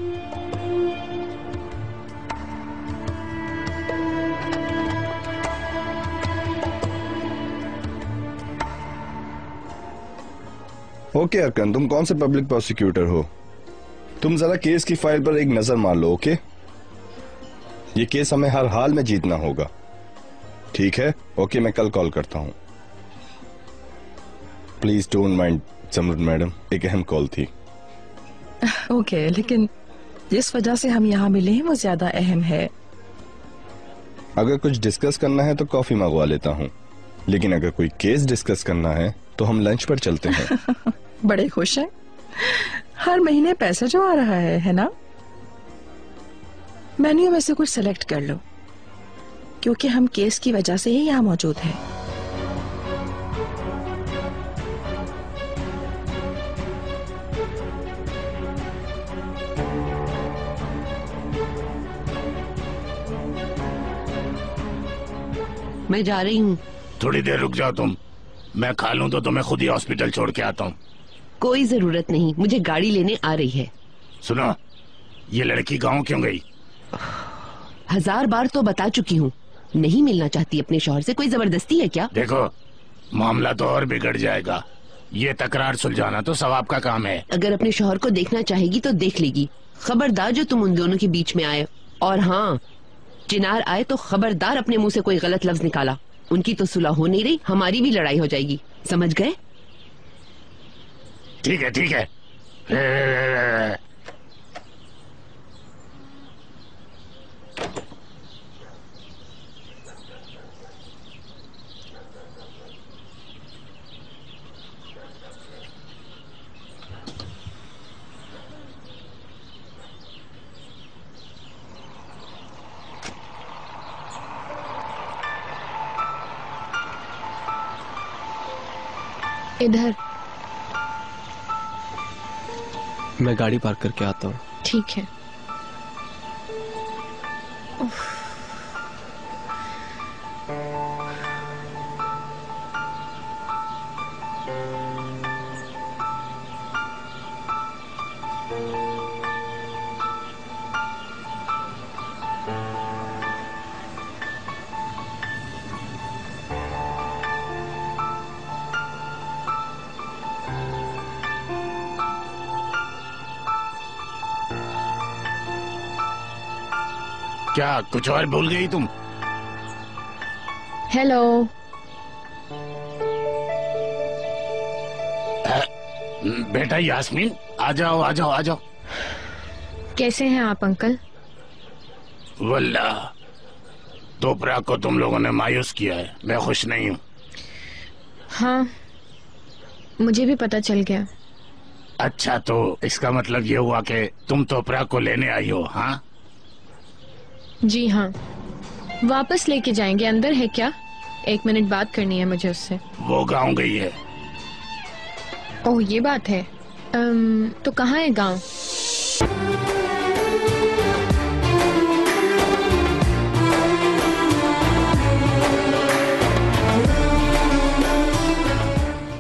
ओके अरकन, तुम कौन से पब्लिक प्रोसिक्यूटर हो? तुम जरा केस की फाइल पर एक नजर मार लो। ओके, ये केस हमें हर हाल में जीतना होगा। ठीक है? ओके, मैं कल कॉल करता हूँ। प्लीज डोंट माइंड समृद्ध मैडम, एक अहम कॉल थी। ओके, लेकिन जिस वजह से हम यहाँ मिले हैं वो ज्यादा अहम है। अगर कुछ डिस्कस करना है तो कॉफी मंगवा लेता हूँ, लेकिन अगर कोई केस डिस्कस करना है तो हम लंच पर चलते हैं। बड़े खुश हैं। हर महीने पैसा जो आ रहा है ना? मेन्यू में से कुछ सेलेक्ट कर लो, क्योंकि हम केस की वजह से ही यहाँ मौजूद हैं। मैं जा रही हूँ। थोड़ी देर रुक जाओ तुम, मैं खा लूँ तो तुम्हें खुद ही हॉस्पिटल छोड़ के आता हूँ। कोई जरूरत नहीं, मुझे गाड़ी लेने आ रही है। सुनो, ये लड़की गाँव क्यों गई? 1000 बार तो बता चुकी हूँ, नहीं मिलना चाहती अपने शौहर से। कोई जबरदस्ती है क्या? देखो, मामला तो और बिगड़ जाएगा। ये तकरार सुलझाना तो सवाब का काम है। अगर अपने शौहर को देखना चाहेगी तो देख लेगी। खबरदार जो तुम उन दोनों के बीच में आए। और हाँ, चिनार आए तो खबरदार अपने मुंह से कोई गलत लफ्ज निकाला। उनकी तो सुलह हो नहीं रही, हमारी भी लड़ाई हो जाएगी। समझ गए? ठीक है, ठीक है। इधर। मैं गाड़ी पार्क करके आता हूँ। ठीक है। क्या कुछ और भूल गई तुम? हेलो। बेटा यास्मीन, आ जाओ आ जाओ आ जाओ। कैसे हैं आप अंकल? वल्लाह, तोपरा को तुम लोगों ने मायूस किया है। मैं खुश नहीं हूँ। हाँ, मुझे भी पता चल गया। अच्छा, तो इसका मतलब ये हुआ कि तुम तोपरा को लेने आई हो? हाँ जी हाँ, वापस लेके जाएंगे। अंदर है क्या? 1 मिनट बात करनी है मुझे उससे। वो गाँव गई है। ओह, ये बात है। तो कहाँ है गाँव?